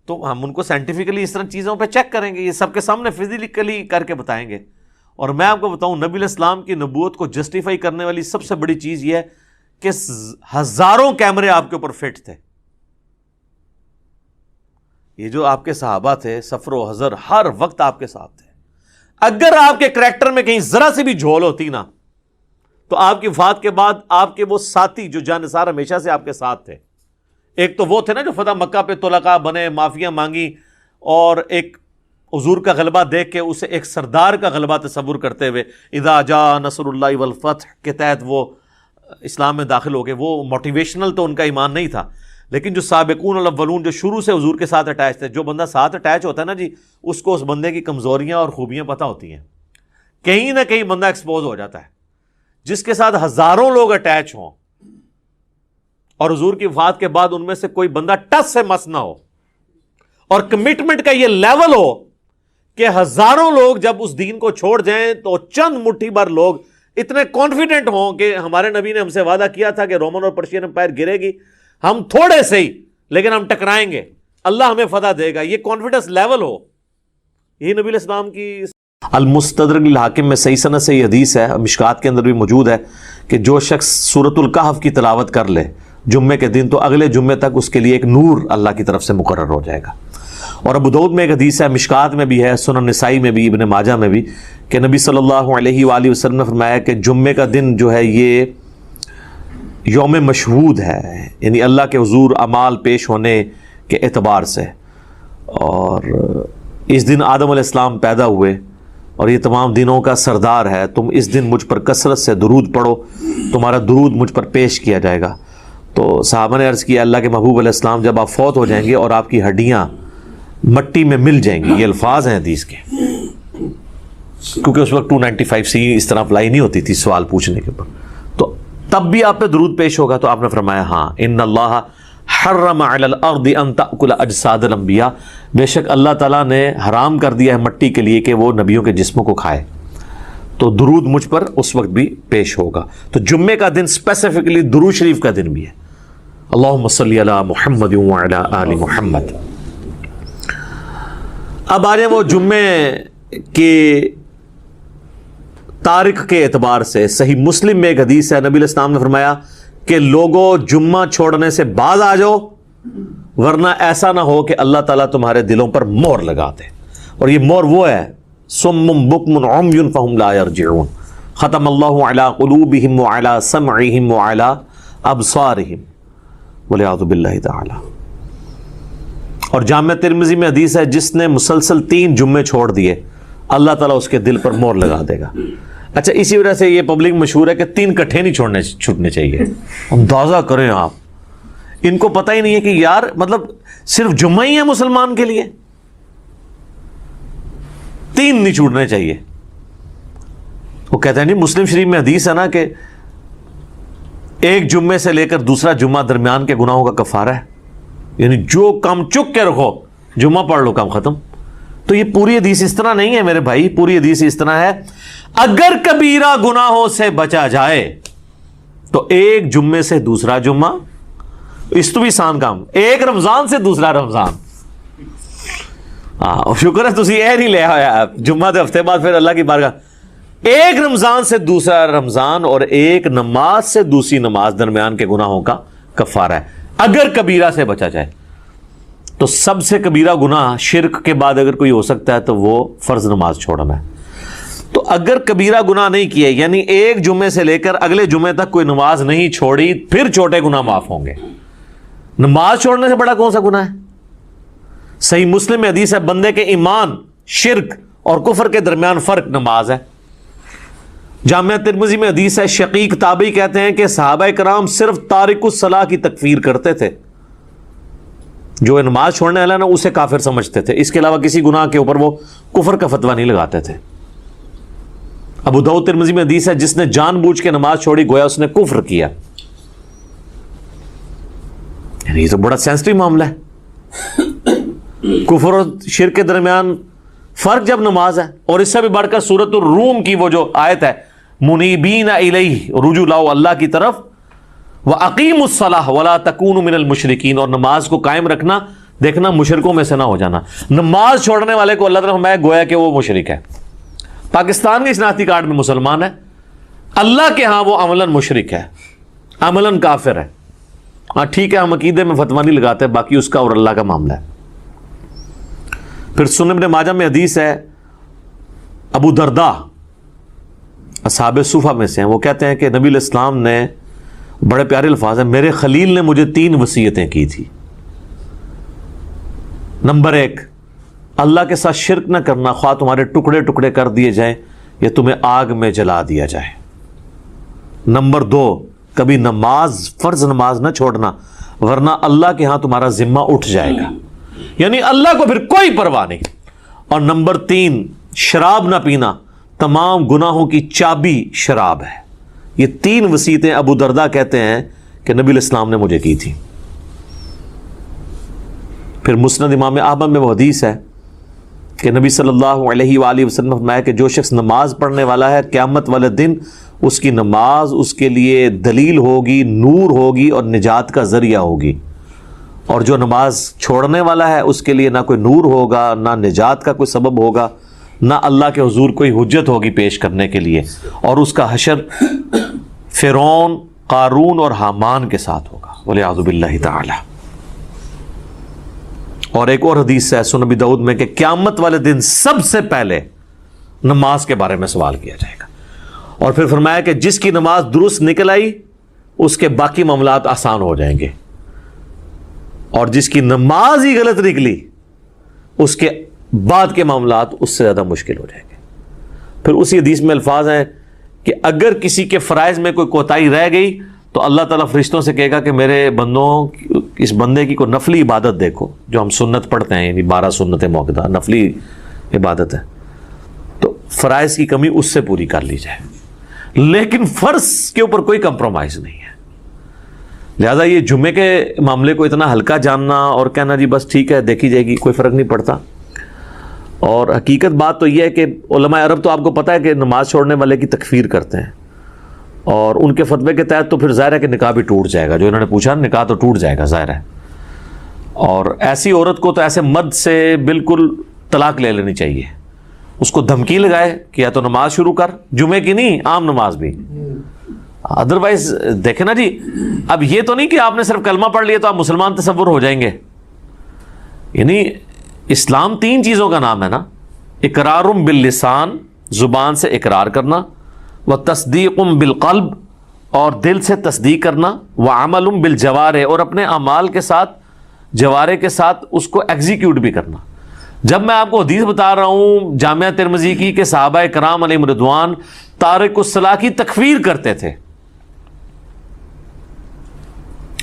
تو ہم ان کو سائنٹیفکلی اس طرح چیزوں پہ چیک کریں گے، یہ سب کے سامنے فزیکلی کر کے بتائیں گے۔ اور میں آپ کو بتاؤں نبی علیہ السلام کی نبوت کو جسٹیفائی کرنے والی سب سے بڑی چیز یہ ہے کہ ہزاروں کیمرے آپ کے اوپر فٹ تھے۔ یہ جو آپ کے صحابہ تھے سفر و حضر ہر وقت آپ کے ساتھ تھے۔ اگر آپ کے کریکٹر میں کہیں ذرا سی بھی جھول ہوتی نا تو آپ کی وفات کے بعد آپ کے وہ ساتھی جو جانثار ہمیشہ سے آپ کے ساتھ تھے، ایک تو وہ تھے نا جو فتح مکہ پہ طلقاء بنے، معافیاں مانگی، اور ایک حضور کا غلبہ دیکھ کے اسے ایک سردار کا غلبہ تصور کرتے ہوئے اذا جاء نصر اللہ والفتح کے تحت وہ اسلام میں داخل ہو گئے۔ وہ موٹیویشنل تو ان کا ایمان نہیں تھا، لیکن جو سابقون الاولون جو شروع سے حضور کے ساتھ اٹیچ تھے، جو بندہ ساتھ اٹیچ ہوتا ہے نا جی، اس کو اس بندے کی کمزوریاں اور خوبیاں پتہ ہوتی ہیں۔ کہیں نہ کہیں بندہ ایکسپوز ہو جاتا ہے۔ جس کے ساتھ ہزاروں لوگ اٹیچ ہوں اور حضور کی وفات کے بعد ان میں سے کوئی بندہ ٹس سے مس نہ ہو، اور کمٹمنٹ کا یہ لیول ہو کہ ہزاروں لوگ جب اس دین کو چھوڑ جائیں تو چند مٹھی بھر لوگ اتنے کانفیڈنٹ ہوں کہ ہمارے نبی نے ہم سے وعدہ کیا تھا کہ رومن اور پرشین امپائر گرے گی، ہم تھوڑے سے ہی لیکن ہم ٹکرائیں گے، اللہ ہمیں فتح دے گا، یہ کانفیڈنس لیول ہو۔ یہی نبی علیہ السلام کی المستدرک الحاکم میں صحیح سند سے یہ حدیث ہے، مشکات کے اندر بھی موجود ہے کہ جو شخص سورۃ الکہف کی تلاوت کر لے جمعے کے دن تو اگلے جمعے تک اس کے لیے ایک نور اللہ کی طرف سے مقرر ہو جائے گا۔ اور ابو داؤد میں ایک حدیث ہے، مشکات میں بھی ہے، سنن نسائی میں بھی، ابن ماجہ میں بھی، کہ نبی صلی اللہ علیہ وآلہ وسلم نے فرمایا کہ جمعے کا دن جو ہے یہ یوم مشہود ہے، یعنی اللہ کے حضور اعمال پیش ہونے کے اعتبار سے، اور اس دن آدم علیہ السلام پیدا ہوئے اور یہ تمام دنوں کا سردار ہے، تم اس دن مجھ پر کثرت سے درود پڑھو، تمہارا درود مجھ پر پیش کیا جائے گا۔ تو صحابہ نے عرض کیا اللہ کے محبوب علیہ السلام جب آپ فوت ہو جائیں گے اور آپ کی ہڈیاں مٹی میں مل جائیں گی، یہ الفاظ ہیں حدیث کے، کیونکہ اس وقت 295 اس طرح اپلائی نہیں ہوتی تھی سوال پوچھنے کے اوپر، تو تب بھی آپ پہ درود پیش ہوگا۔ تو آپ نے فرمایا ہاں ان اللہ حرم علی الارض ان تأکل اجساد الانبیاء، بے شک اللہ تعالیٰ نے حرام کر دیا ہے مٹی کے لیے کہ وہ نبیوں کے جسموں کو کھائے، تو درود مجھ پر اس وقت بھی پیش ہوگا۔ تو جمعے کا دن اسپیسیفکلی درود شریف کا دن بھی ہے، اللہم صلی علی محمد وعلی آل محمد۔ اب آ جائیں وہ جمعے کے تاریخ کے اعتبار سے، صحیح مسلم میں ایک حدیث ہے، نبی علیہ السلام نے فرمایا کہ لوگوں جمعہ چھوڑنے سے بعد آ جاؤ ورنہ ایسا نہ ہو کہ اللہ تعالیٰ تمہارے دلوں پر مہر لگا دے، اور یہ مہر وہ ہے صم بکم عمی فہم لا یرجعون، ختم اللہ علی قلوبہم وعلی سمعہم وعلی ابصارہم والعیاذ باللہ تعالی۔ اور جامع ترمذی میں حدیث ہے جس نے مسلسل 3 جمعے چھوڑ دیے اللہ تعالیٰ اس کے دل پر مہر لگا دے گا۔ اچھا اسی وجہ سے یہ پبلک مشہور ہے کہ 3 کٹھے نہیں چھوٹنے چاہیے۔ اندازہ کریں آپ، ان کو پتہ ہی نہیں ہے کہ یار مطلب صرف جمعہ ہی ہے مسلمان کے لیے، 3 نہیں چھوٹنے چاہیے۔ وہ کہتے ہیں نہیں مسلم شریف میں حدیث ہے نا کہ ایک جمعے سے لے کر دوسرا جمعہ درمیان کے گناہوں کا کفارہ ہے، یعنی جو کام چک کے رکھو جمعہ پڑھ لو کام ختم۔ تو یہ پوری حدیث اس طرح نہیں ہے میرے بھائی، پوری حدیث اس طرح ہے اگر کبیرہ گناہوں سے بچا جائے تو ایک جمعے سے دوسرا جمعہ، اس تو بھی آسان کام، ایک رمضان سے دوسرا رمضان۔ شکر ہے تسی یہ نہیں لے آیا جمعہ دے ہفتے بعد پھر اللہ کی بارگاہ، ایک رمضان سے دوسرا رمضان اور ایک نماز سے دوسری نماز درمیان کے گناہوں کا کفارہ ہے اگر کبیرہ سے بچا جائے۔ تو سب سے کبیرہ گناہ شرک کے بعد اگر کوئی ہو سکتا ہے تو وہ فرض نماز چھوڑنا ہے۔ تو اگر کبیرہ گناہ نہیں کیے یعنی ایک جمعے سے لے کر اگلے جمعے تک کوئی نماز نہیں چھوڑی، پھر چھوٹے گناہ معاف ہوں گے۔ نماز چھوڑنے سے بڑا کون سا گناہ ہے؟ صحیح مسلم میں حدیث ہے بندے کے ایمان، شرک اور کفر کے درمیان فرق نماز ہے، جامعہ ترمذی میں حدیث ہے، شقیق تابعی کہتے ہیں کہ صحابہ کرام صرف تارک الصلاح کی تکفیر کرتے تھے، جو نماز چھوڑنے والا نا اسے کافر سمجھتے تھے، اس کے علاوہ کسی گناہ کے اوپر وہ کفر کا فتویٰ نہیں لگاتے تھے۔ ابو داؤد ترمذی میں حدیث ہے، جس نے جان بوجھ کے نماز چھوڑی گویا اس نے کفر کیا۔ یعنی یہ تو بڑا سینسٹیو معاملہ ہے، کفر اور شرک کے درمیان فرق جب نماز ہے۔ اور اس سے بھی بڑھ کر سورۃ الروم کی وہ جو آیت ہے، منیبین الیہ، رجوع لاؤ اللہ کی طرف، وَأَقِیمُوا الصَّلَاةَ وَلَا تَکُونُوا مِنَ الْمُشْرِکِینَ، اور نماز کو قائم رکھنا، دیکھنا مشرکوں میں سے نہ ہو جانا۔ نماز چھوڑنے والے کو اللہ تعالیٰ فرمایا گویا کہ وہ مشرک ہے۔ پاکستان کے شناختی کارڈ میں مسلمان ہے، اللہ کے ہاں وہ عملاً مشرک ہے، عملاً کافر ہے۔ ہاں ٹھیک ہے، ہم عقیدے میں فتویٰ نہیں لگاتے، باقی اس کا اور اللہ کا معاملہ ہے۔ پھر سنن ابن ماجہ میں حدیث ہے، ابو درداء اصحاب صفہ میں سے ہیں، وہ کہتے ہیں کہ نبی علیہ السلام نے، بڑے پیارے الفاظ ہیں، میرے خلیل نے مجھے 3 وصیتیں کی تھی۔ نمبر 1، اللہ کے ساتھ شرک نہ کرنا، خواہ تمہارے ٹکڑے ٹکڑے کر دیے جائیں یا تمہیں آگ میں جلا دیا جائے۔ نمبر 2، کبھی نماز، فرض نماز نہ چھوڑنا، ورنہ اللہ کے ہاں تمہارا ذمہ اٹھ جائے گا، یعنی اللہ کو پھر کوئی پرواہ نہیں۔ اور نمبر 3، شراب نہ پینا، تمام گناہوں کی چابی شراب ہے۔ یہ 3 وصیتیں ابو درداء کہتے ہیں کہ نبی علیہ السلام نے مجھے کی تھی۔ پھر مسند امام احمد میں وہ حدیث ہے کہ نبی صلی اللہ علیہ وآلہ وسلم نے فرمایا کہ جو شخص نماز پڑھنے والا ہے، قیامت والے دن اس کی نماز اس کے لیے دلیل ہوگی، نور ہوگی اور نجات کا ذریعہ ہوگی، اور جو نماز چھوڑنے والا ہے اس کے لیے نہ کوئی نور ہوگا، نہ نجات کا کوئی سبب ہوگا، نہ اللہ کے حضور کوئی حجت ہوگی پیش کرنے کے لیے، اور اس کا حشر فرعون، قارون اور حامان کے ساتھ ہوگا، والعیاذ باللہ تعالی۔ اور ایک اور حدیث ہے سنن ابی داؤد میں کہ قیامت والے دن سب سے پہلے نماز کے بارے میں سوال کیا جائے گا، اور پھر فرمایا کہ جس کی نماز درست نکل آئی اس کے باقی معاملات آسان ہو جائیں گے، اور جس کی نماز ہی غلط نکلی اس کے بعد کے معاملات اس سے زیادہ مشکل ہو جائیں گے۔ پھر اسی حدیث میں الفاظ ہیں کہ اگر کسی کے فرائض میں کوئی کوتاہی رہ گئی تو اللہ تعالیٰ فرشتوں سے کہے گا کہ میرے بندوں، اس بندے کی کوئی نفلی عبادت دیکھو، جو ہم سنت پڑھتے ہیں، یعنی 12 سنت موقدہ نفلی عبادت ہے، تو فرائض کی کمی اس سے پوری کر لی جائے، لیکن فرض کے اوپر کوئی کمپرومائز نہیں ہے۔ لہذا یہ جمعے کے معاملے کو اتنا ہلکا جاننا اور کہنا جی بس ٹھیک ہے دیکھی جائے گی، کوئی فرق نہیں پڑتا۔ اور حقیقت بات تو یہ ہے کہ علماء عرب تو آپ کو پتہ ہے کہ نماز چھوڑنے والے کی تکفیر کرتے ہیں، اور ان کے فتوے کے تحت تو پھر ظاہر ہے کہ نکاح بھی ٹوٹ جائے گا، جو انہوں نے پوچھا نکاح تو ٹوٹ جائے گا ظاہر ہے۔ اور ایسی عورت کو تو ایسے مرد سے بالکل طلاق لے لینی چاہیے، اس کو دھمکی لگائے کہ یا تو نماز شروع کر، جمعے کی نہیں عام نماز بھی، ادروائز دیکھیں نا جی، اب یہ تو نہیں کہ آپ نے صرف کلمہ پڑھ لیا تو آپ مسلمان تصور ہو جائیں گے۔ یعنی اسلام 3 چیزوں کا نام ہے نا، اقرار باللسان، زبان سے اقرار کرنا، وتصدیق بالقلب، اور دل سے تصدیق کرنا، وعمل بالجوارح، اور اپنے اعمال کے ساتھ، جوارح کے ساتھ اس کو ایگزیکیوٹ بھی کرنا۔ جب میں آپ کو حدیث بتا رہا ہوں جامعہ ترمذی کی کہ صحابہ کرام علیہم رضوان تارک الصلاح کی تکفیر کرتے تھے،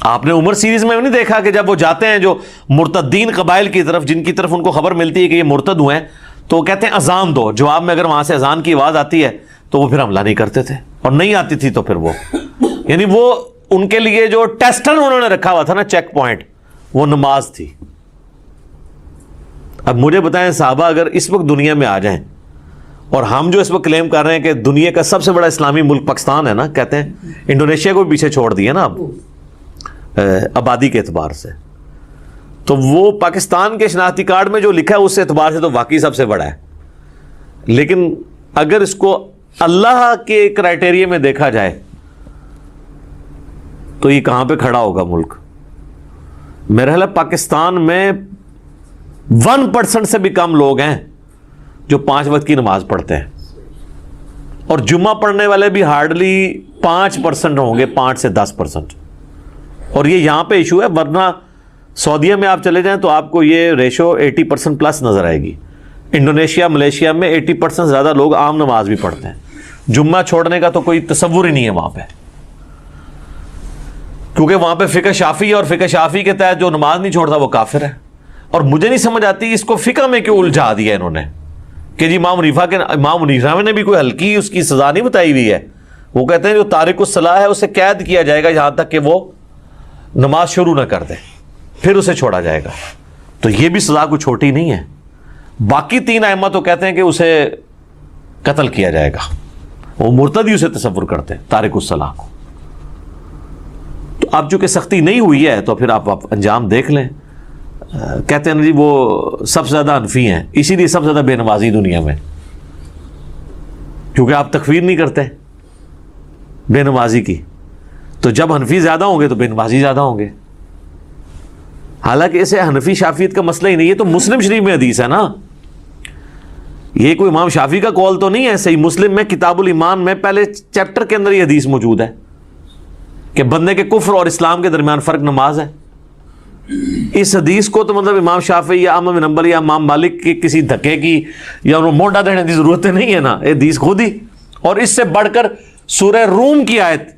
آپ نے عمر سیریز میں نہیں دیکھا کہ جب وہ جاتے ہیں جو مرتدین قبائل کی طرف، جن کی طرف ان کو خبر ملتی ہے کہ یہ مرتد ہوئے ہیں، تو وہ کہتے ہیں اذان دو، جواب میں اگر وہاں سے اذان کی آواز آتی ہے تو وہ پھر حملہ نہیں کرتے تھے، اور نہیں آتی تھی تو پھر وہ یعنی وہ ان کے لیے جو ٹیسٹر انہوں نے رکھا ہوا تھا نا، چیک پوائنٹ، وہ نماز تھی۔ اب مجھے بتائیں صحابہ اگر اس وقت دنیا میں آ جائیں، اور ہم جو اس وقت کلیم کر رہے ہیں کہ دنیا کا سب سے بڑا اسلامی ملک پاکستان ہے نا، کہتے ہیں انڈونیشیا کو بھی پیچھے چھوڑ دیا نا اب آبادی کے اعتبار سے، تو وہ پاکستان کے شناختی کارڈ میں جو لکھا ہے اس اعتبار سے تو واقعی سب سے بڑا ہے، لیکن اگر اس کو اللہ کے کرائٹیریا میں دیکھا جائے تو یہ کہاں پہ کھڑا ہوگا ملک؟ میرا خیال ہے پاکستان میں 1% سے بھی کم لوگ ہیں جو 5 وقت کی نماز پڑھتے ہیں، اور جمعہ پڑھنے والے بھی ہارڈلی 5% ہوں گے، 5 سے 10%، اور یہ یہاں پہ ایشو ہے، ورنہ سعودیہ میں آپ چلے جائیں تو آپ کو یہ ریشو 80% پلس نظر آئے گی۔ انڈونیشیا، ملیشیا میں 80% زیادہ لوگ عام نماز بھی پڑھتے ہیں، جمعہ چھوڑنے کا تو کوئی تصور ہی نہیں ہے وہاں پہ، کیونکہ وہاں پہ فقہ شافعی ہے، اور فقہ شافعی کے تحت جو نماز نہیں چھوڑتا وہ کافر ہے۔ اور مجھے نہیں سمجھ آتی اس کو فقہ میں کیوں الجھا دیا انہوں نے کہ جی امام حنیفہ نے بھی کوئی ہلکی اس کی سزا نہیں بتائی ہوئی ہے۔ وہ کہتے ہیں جو تارک الصلاۃ ہے اسے قید کیا جائے گا یہاں تک کہ وہ نماز شروع نہ کر دے، پھر اسے چھوڑا جائے گا۔ تو یہ بھی سزا کوئی چھوٹی نہیں ہے۔ باقی 3 ائمہ تو کہتے ہیں کہ اسے قتل کیا جائے گا، وہ مرتدی اسے تصور کرتے ہیں تارک الصلاۃ کو۔ تو اب چونکہ سختی نہیں ہوئی ہے تو پھر آپ انجام دیکھ لیں۔ کہتے ہیں جی وہ سب سے زیادہ حنفی ہیں، اسی لیے سب سے زیادہ بے نمازی دنیا میں، کیونکہ آپ تکفیر نہیں کرتے بے نمازی کی، تو جب حنفی زیادہ ہوں گے تو بے نمازی زیادہ ہوں گے۔ حالانکہ اسے حنفی شافعیت کا مسئلہ ہی نہیں، یہ تو مسلم شریف میں حدیث ہے نا، یہ کوئی امام شافعی کا قول تو نہیں ہے۔ صحیح مسلم میں کتاب الایمان میں پہلے چیپٹر کے اندر یہ حدیث موجود ہے کہ بندے کے کفر اور اسلام کے درمیان فرق نماز ہے۔ اس حدیث کو تو مطلب امام شافعی یا احمد بن حنبل یا امام مالک کی کسی دھکے کی یا انہوں مونڈا دینے کی ضرورت نہیں ہے نا، یہ حدیث خود ہی۔ اور اس سے بڑھ کر سورہ روم کی آیت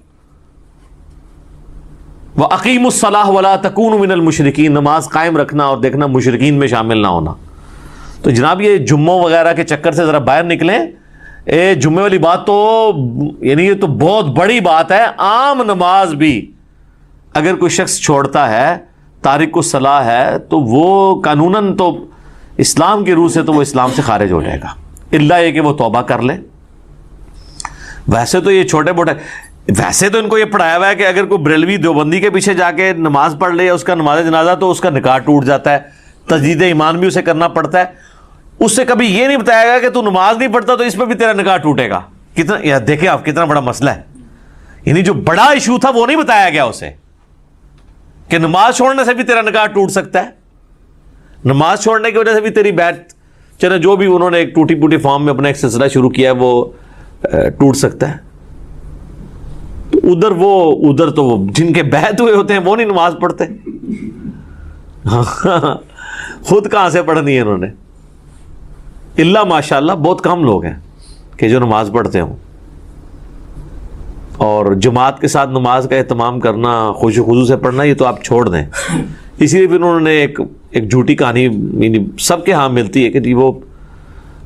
وَأَقِیمُوا الصَّلَاةَ وَلَا تَکُونُوا مِنَ الْمُشْرِکِینَ، نماز قائم رکھنا اور دیکھنا مشرکین میں شامل نہ ہونا۔ تو جناب یہ جمعوں وغیرہ کے چکر سے ذرا باہر نکلیں۔ جمعے والی بات تو یعنی یہ تو بہت بڑی بات ہے۔ عام نماز بھی اگر کوئی شخص چھوڑتا ہے، تارک الصلاۃ ہے، تو وہ قانوناً تو اسلام کی روح سے تو وہ اسلام سے خارج ہو جائے گا، الا یہ کہ وہ توبہ کر لے۔ ویسے تو یہ چھوٹے موٹے، ویسے تو ان کو یہ پڑھایا ہوا ہے کہ اگر کوئی بریلوی دیوبندی کے پیچھے جا کے نماز پڑھ لے یا اس کا نماز جنازہ تو اس کا نکاح ٹوٹ جاتا ہے، تجدید ایمان بھی اسے کرنا پڑتا ہے۔ اس سے کبھی یہ نہیں بتایا گا کہ تو نماز نہیں پڑھتا تو اس پہ بھی تیرا نکاح ٹوٹے گا۔ کتنا یار دیکھیں آپ کتنا بڑا مسئلہ ہے، یعنی جو بڑا ایشو تھا وہ نہیں بتایا گیا اسے کہ نماز چھوڑنے سے بھی تیرا نکاح ٹوٹ سکتا ہے، نماز چھوڑنے کی وجہ سے بھی تیری بیعت، چلے جو بھی انہوں نے ایک ٹوٹی پوٹی فارم میں اپنا ایک سلسلہ شروع کیا ہے وہ ٹوٹ سکتا ہے۔ تو ادھر تو جن کے بیعت ہوئے ہوتے ہیں وہ نہیں نماز پڑھتے، خود کہاں سے پڑھنی ہے انہوں نے؟ اللہ ماشاءاللہ بہت کم لوگ ہیں کہ جو نماز پڑھتے ہوں، اور جماعت کے ساتھ نماز کا اہتمام کرنا، خوشو خضوع سے پڑھنا، یہ تو آپ چھوڑ دیں۔ اسی لیے پھر انہوں نے ایک جھوٹی کہانی یعنی سب کے ہاں ملتی ہے کہ جی وہ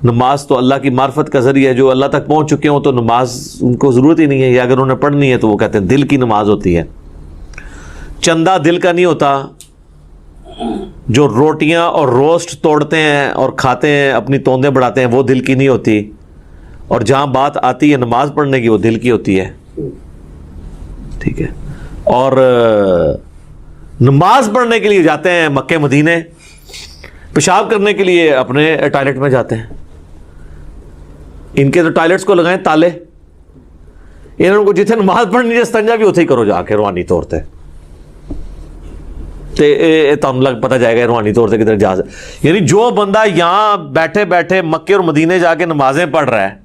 نماز تو اللہ کی معرفت کا ذریعہ ہے، جو اللہ تک پہنچ چکے ہوں تو نماز ان کو ضرورت ہی نہیں ہے، یا اگر انہوں نے پڑھنی ہے تو وہ کہتے ہیں دل کی نماز ہوتی ہے۔ چندہ دل کا نہیں ہوتا، جو روٹیاں اور روسٹ توڑتے ہیں اور کھاتے ہیں، اپنی توندیں بڑھاتے ہیں، وہ دل کی نہیں ہوتی، اور جہاں بات آتی ہے نماز پڑھنے کی وہ دل کی ہوتی ہے۔ ٹھیک ہے، اور نماز پڑھنے کے لیے جاتے ہیں مکے مدینے، پیشاب کرنے کے لیے اپنے ٹوائلٹ میں جاتے ہیں۔ ان کے تو ٹوائلٹس کو لگائیں تالے، انہوں کو جتنے نماز پڑھنی ہے استنجا بھی اتنے ہی کرو جا کے روحانی طور پہ، تم لگ پتہ جائے گا روحانی طور سے کدھر جا سکے۔ یعنی جو بندہ یہاں بیٹھے بیٹھے مکے اور مدینے جا کے نمازیں پڑھ رہا ہے،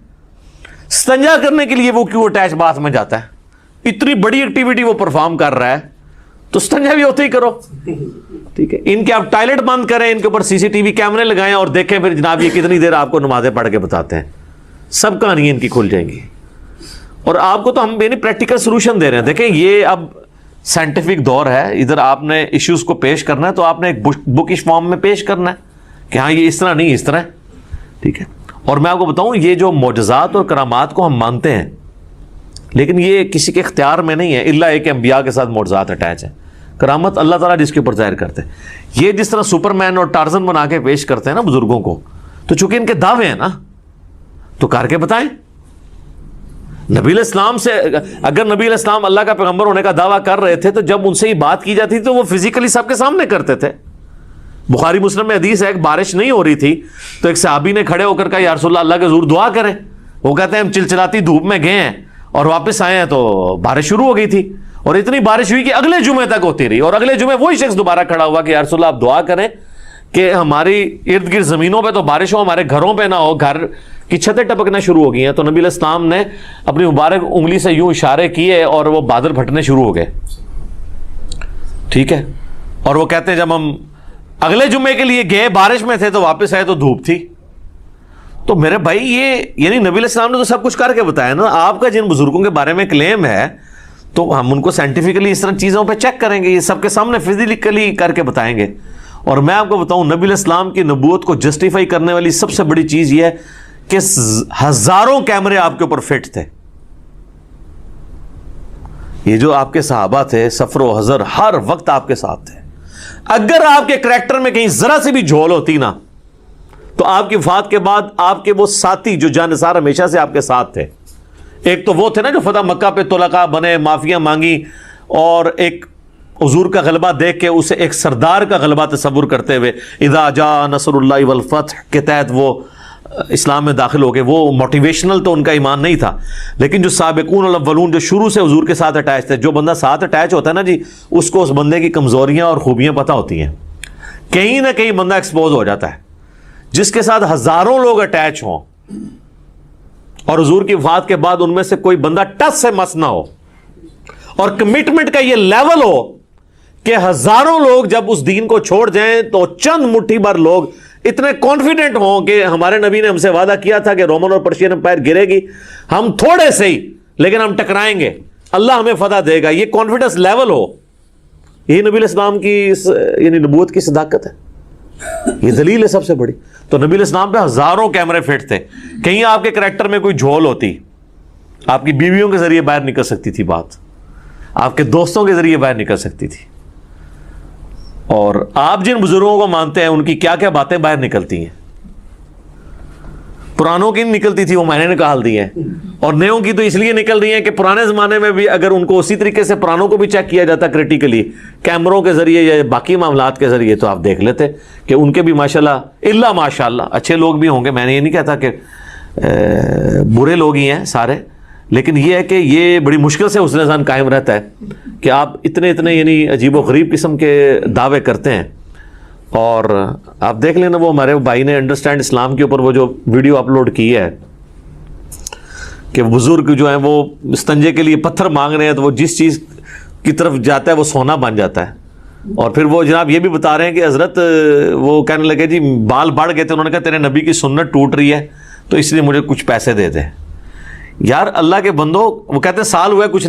استنجا کرنے کے لیے وہ کیوں اٹیچ باتھ میں جاتا ہے؟ اتنی بڑی ایکٹیویٹی وہ پرفارم کر رہا ہے تو استنجا بھی ہوتے ہی کرو۔ ٹھیک ہے، ان کے آپ ٹوائلٹ بند کریں، ان کے اوپر CCTV کیمرے لگائیں اور دیکھیں پھر جناب یہ کتنی دیر آپ کو نمازیں پڑھ کے بتاتے ہیں، سب کہانیاں ان کی کھل جائیں گی۔ اور آپ کو تو ہم یعنی پریکٹیکل سولوشن دے رہے ہیں۔ دیکھیں یہ اب سائنٹیفک دور ہے، ادھر آپ نے ایشوز کو پیش کرنا ہے تو آپ نے ایک بکش فارم میں پیش کرنا ہے کہ ہاں یہ اس طرح نہیں اس طرح ہے۔ ٹھیک ہے، اور میں آپ کو بتاؤں یہ جو معجزات اور کرامات کو ہم مانتے ہیں لیکن یہ کسی کے اختیار میں نہیں ہے، الا ایک انبیاء کے ساتھ معجزات اٹیچ ہیں۔ کرامت اللہ تعالیٰ جس کے اوپر ظاہر کرتے ہیں، یہ جس طرح سپر مین اور ٹارزن بنا کے پیش کرتے ہیں نا بزرگوں کو، تو چونکہ ان کے دعوے ہیں نا تو کر کے بتائیں۔ نبی علیہ السلام سے اگر نبی علیہ السلام اللہ کا پیغمبر ہونے کا دعویٰ کر رہے تھے تو جب ان سے یہ بات کی جاتی تھی تو وہ فزیکلی سب کے سامنے کرتے تھے۔ بخاری مسلم میں حدیث ہے، ایک بارش نہیں ہو رہی تھی تو ایک صحابی نے کھڑے ہو کر کہا یا رسول اللہ کے حضور دعا کریں۔ وہ کہتے ہیں ہم چلچلاتی دھوپ میں گئے ہیں اور واپس آئے ہیں تو بارش شروع ہو گئی تھی، اور اتنی بارش ہوئی کہ اگلے جمعے تک ہوتی رہی، اور اگلے جمعے وہی شخص دوبارہ کھڑا ہوا کہ یا رسول اللہ آپ دعا کریں کہ ہماری ارد گرد زمینوں پہ تو بارش ہو، ہمارے گھروں پہ نہ ہو، گھر کی چھتیں ٹپکنا شروع ہو گئی ہیں۔ تو نبی علیہ السلام نے اپنی مبارک انگلی سے یوں اشارے کیے اور وہ بادل پھٹنے شروع ہو گئے۔ ٹھیک ہے، اور وہ کہتے ہیں جب ہم اگلے جمعے کے لیے گئے بارش میں تھے تو واپس آئے تو دھوپ تھی۔ تو میرے بھائی یہ یعنی نبی علیہ السلام نے تو سب کچھ کر کے بتایا نا. آپ کا جن بزرگوں کے بارے میں کلیم ہے تو ہم ان کو سائنٹیفکلی اس طرح چیزوں پہ چیک کریں گے, یہ سب کے سامنے فزیکلی کر کے بتائیں گے. اور میں آپ کو بتاؤں نبی علیہ السلام کی نبوت کو جسٹیفائی کرنے والی سب سے بڑی چیز یہ ہے کہ ہزاروں کیمرے آپ کے اوپر فٹ تھے. یہ جو آپ کے صحابہ تھے سفر و حضر ہر وقت آپ کے ساتھ تھے. اگر آپ کے کریکٹر میں کہیں ذرا سی بھی جھول ہوتی نا تو آپ کی وفات کے بعد آپ کے وہ ساتھی جو جانثار ہمیشہ سے آپ کے ساتھ تھے, ایک تو وہ تھے نا جو فتح مکہ پہ طلقاء بنے, معافیاں مانگی, اور ایک حضور کا غلبہ دیکھ کے اسے ایک سردار کا غلبہ تصور کرتے ہوئے اذا جاء نصر اللہ والفتح کے تحت وہ اسلام میں داخل ہو گئے. وہ موٹیویشنل تو ان کا ایمان نہیں تھا, لیکن جو سابقون الاولون جو شروع سے حضور کے ساتھ اٹیچ تھے, جو بندہ ساتھ اٹیچ ہوتا ہے نا جی, اس کو اس بندے کی کمزوریاں اور خوبیاں پتہ ہوتی ہیں. کہیں نہ کہیں بندہ ایکسپوز ہو جاتا ہے. جس کے ساتھ ہزاروں لوگ اٹیچ ہوں اور حضور کی وفات کے بعد ان میں سے کوئی بندہ ٹس سے مس نہ ہو, اور کمٹمنٹ کا یہ لیول ہو کہ ہزاروں لوگ جب اس دین کو چھوڑ جائیں تو چند مٹھی بھر لوگ اتنے کانفیڈنٹ ہوں کہ ہمارے نبی نے ہم سے وعدہ کیا تھا کہ رومن اور پرشین امپائر گرے گی, ہم تھوڑے سے ہی لیکن ہم ٹکرائیں گے, اللہ ہمیں فتح دے گا. یہ کانفیڈنس لیول ہو, یہ نبی علیہ السلام کی یعنی نبوت کی صداقت ہے. یہ دلیل ہے سب سے بڑی. تو نبی علیہ السلام پہ ہزاروں کیمرے فٹ تھے. کہیں آپ کے کریکٹر میں کوئی جھول ہوتی, آپ کی بیویوں کے ذریعے باہر نکل سکتی تھی بات, آپ کے دوستوں کے ذریعے باہر نکل سکتی تھی, اور آپ جن بزرگوں کو مانتے ہیں ان کی کیا کیا باتیں باہر نکلتی ہیں. پرانوں کی نکلتی تھی, وہ میں نے نکال دی ہیں, اور نیوں کی تو اس لیے نکل رہی ہیں کہ پرانے زمانے میں بھی اگر ان کو اسی طریقے سے پرانوں کو بھی چیک کیا جاتا کریٹیکلی کیمروں کے ذریعے یا باقی معاملات کے ذریعے, تو آپ دیکھ لیتے کہ ان کے بھی ماشاءاللہ الا ماشاءاللہ اچھے لوگ بھی ہوں گے. میں نے یہ نہیں کہتا کہ برے لوگ ہی ہیں سارے, لیکن یہ ہے کہ یہ بڑی مشکل سے حسن ظن قائم رہتا ہے کہ آپ اتنے یعنی عجیب و غریب قسم کے دعوے کرتے ہیں. اور آپ دیکھ لینا وہ ہمارے بھائی نے انڈرسٹینڈ اسلام کے اوپر وہ جو ویڈیو اپلوڈ کی ہے کہ بزرگ جو ہیں وہ استنجے کے لیے پتھر مانگ رہے ہیں تو وہ جس چیز کی طرف جاتا ہے وہ سونا بن جاتا ہے. اور پھر وہ جناب یہ بھی بتا رہے ہیں کہ حضرت وہ کہنے لگے جی بال بڑھ گئے تھے, انہوں نے کہا تیرے نبی کی سنت ٹوٹ رہی ہے تو اس لیے مجھے کچھ پیسے دے دے. یار اللہ کے بندو, وہ کہتے ہیں سال ہوا ہے کچھ